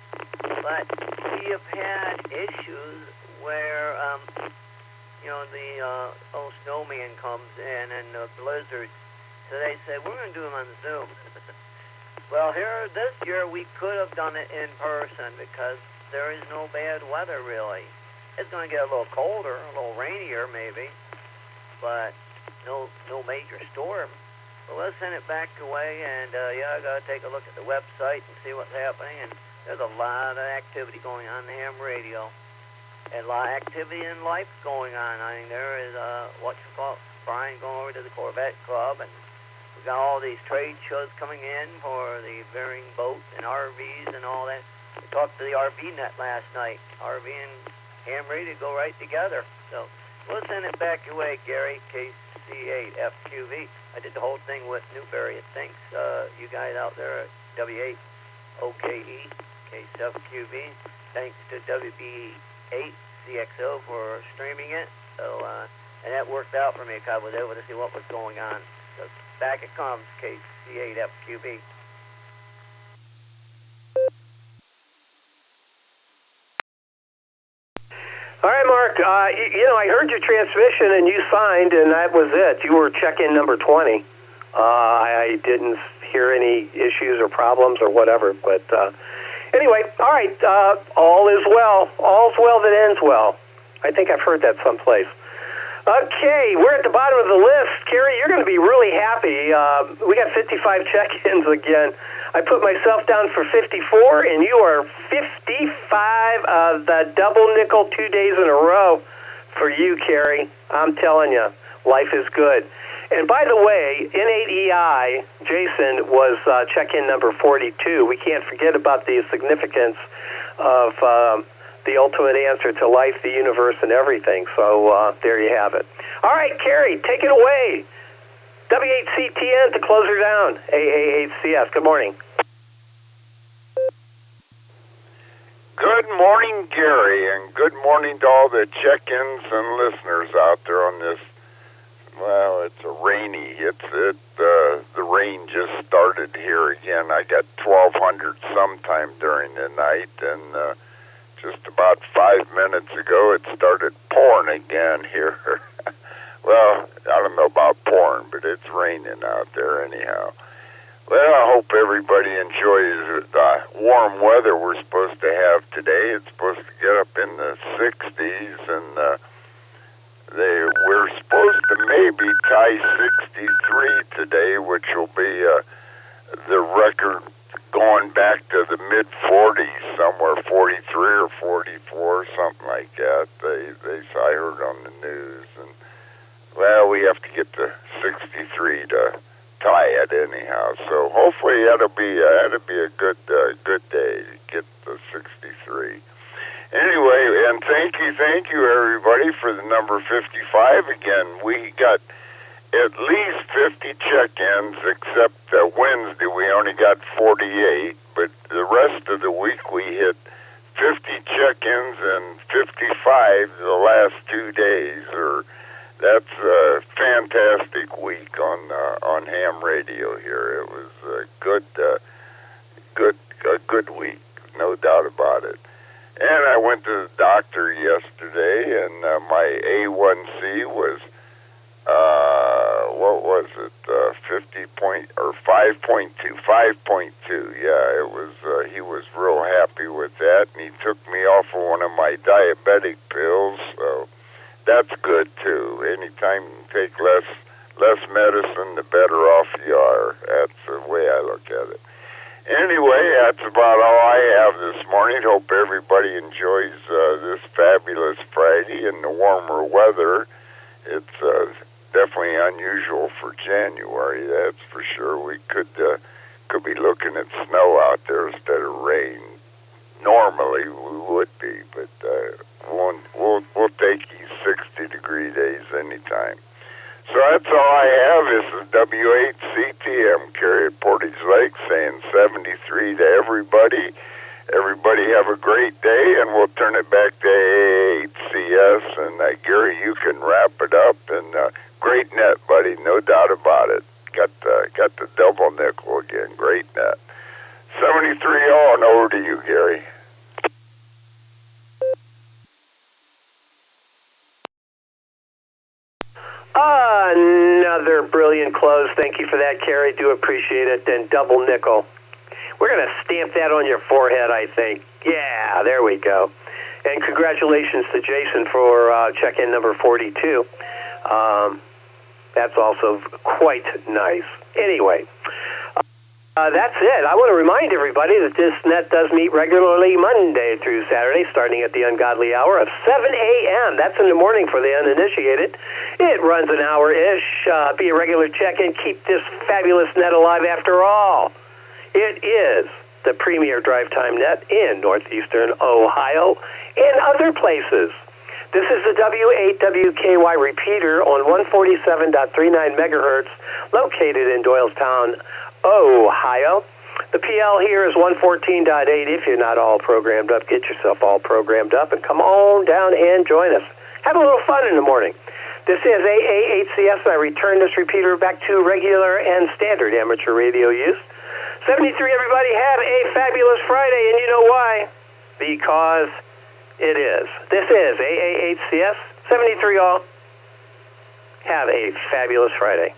[SPEAKER 22] but we have had issues where, the old snowman comes in and the blizzard, so they say, we're going to do them on Zoom. Well, here this year we could have done it in person because there is no bad weather really. It's going to get a little colder, a little rainier maybe, but no major storm. So let's send it back away, and I got to take a look at the website and see what's happening. And there's a lot of activity going on in the ham radio, and a lot of activity in life going on. I mean, there is Brian going over to the Corvette Club, and we got all these trade shows coming in for the varying boats and RVs and all that. We talked to the RV Net last night. RV and ham radio go right together. So we'll send it back your way, Gary, KC8FQV. I did the whole thing with Newberry. Thanks, you guys out there at W8OKE, KC8FQV. Thanks to WB8CXO for streaming it. So, and that worked out for me because I was able to see what was going on. So back it comes, KC8FQB.
[SPEAKER 11] All right, Mark, I heard your transmission and you signed, and that was it. You were check-in number 20. I didn't hear any issues or problems or whatever, but anyway, all right, all is well. All's well that ends well. I think I've heard that someplace. Okay, we're at the bottom of the list. Carrie, you're going to be really happy. We got 55 check-ins again. I put myself down for 54, and you are 55 of the double nickel 2 days in a row for you, Carrie. I'm telling you, life is good. And by the way, N8EI, Jason, was check-in number 42. We can't forget about the significance of the ultimate answer to life, the universe, and everything. So there you have it. All right, Carrie, take it away. W8CTN to close her down. AA8CS. Good morning.
[SPEAKER 1] Good morning, Gary, and good morning to all the check-ins and listeners out there on this. Well, it's a rainy. The rain just started here again. I got 1,200 sometime during the night, and just about 5 minutes ago it started pouring again here. Well, I don't know about pouring, but it's raining out there anyhow. Well, I hope everybody enjoys the warm weather we're supposed to have today. It's supposed to get up in the 60s, and maybe tie 63 today, which will be the record going back to the mid-40s, somewhere 43 or 44, something like that. I heard on the news, and well, we have to get to 63 to tie it anyhow. So hopefully that'll be a good day to get the 63. Anyway, and thank you everybody for the number 55 again. We got at least 50 check-ins, except Wednesday we only got 48, but the rest of the week we hit 50 check-ins and 55 the last 2 days. That's a fantastic week on ham radio here. It was a good week, no doubt about it. And I went to the doctor yesterday, and my A1C was, what was it, 5.2. Yeah, it was. He was real happy with that, and he took me off of one of my diabetic pills. So that's good too. Anytime you take less medicine, the better off you are. That's the way I look at it. Anyway, that's about all I have this morning. Hope everybody enjoys this fabulous Friday and the warmer weather. It's definitely unusual for January, that's for sure. We could be looking at snow out there instead of rain. Normally we would be, but we'll take these 60-degree days anytime. So that's all I have. This is W8CTM, Carrie at Portage Lake, saying 73 to everybody. Everybody have a great day, and we'll turn it back to A8CS. And Gary, you can wrap it up. And great net, buddy, no doubt about it. Got the double nickel again. Great net. 73 all, and over to you, Gary.
[SPEAKER 11] Another brilliant close. Thank you for that, Carrie. Do appreciate it. And double nickel. We're going to stamp that on your forehead, I think. Yeah, there we go. And congratulations to Jason for check-in number 42. That's also quite nice. Anyway, that's it. I want to remind everybody that this net does meet regularly Monday through Saturday, starting at the ungodly hour of 7 a.m. That's in the morning for the uninitiated. It runs an hour-ish. Be a regular check-in. Keep this fabulous net alive after all. It is the premier drive time net in northeastern Ohio and other places. This is the W8WKY repeater on 147.39 megahertz located in Doylestown, Ohio. The PL here is 114.8. If you're not all programmed up, get yourself all programmed up and come on down and join us. Have a little fun in the morning. This is AA8CS. I return this repeater back to regular and standard amateur radio use. 73, everybody, have a fabulous Friday, and you know why? Because it is. This is AA8CS. 73 all. Have a fabulous Friday.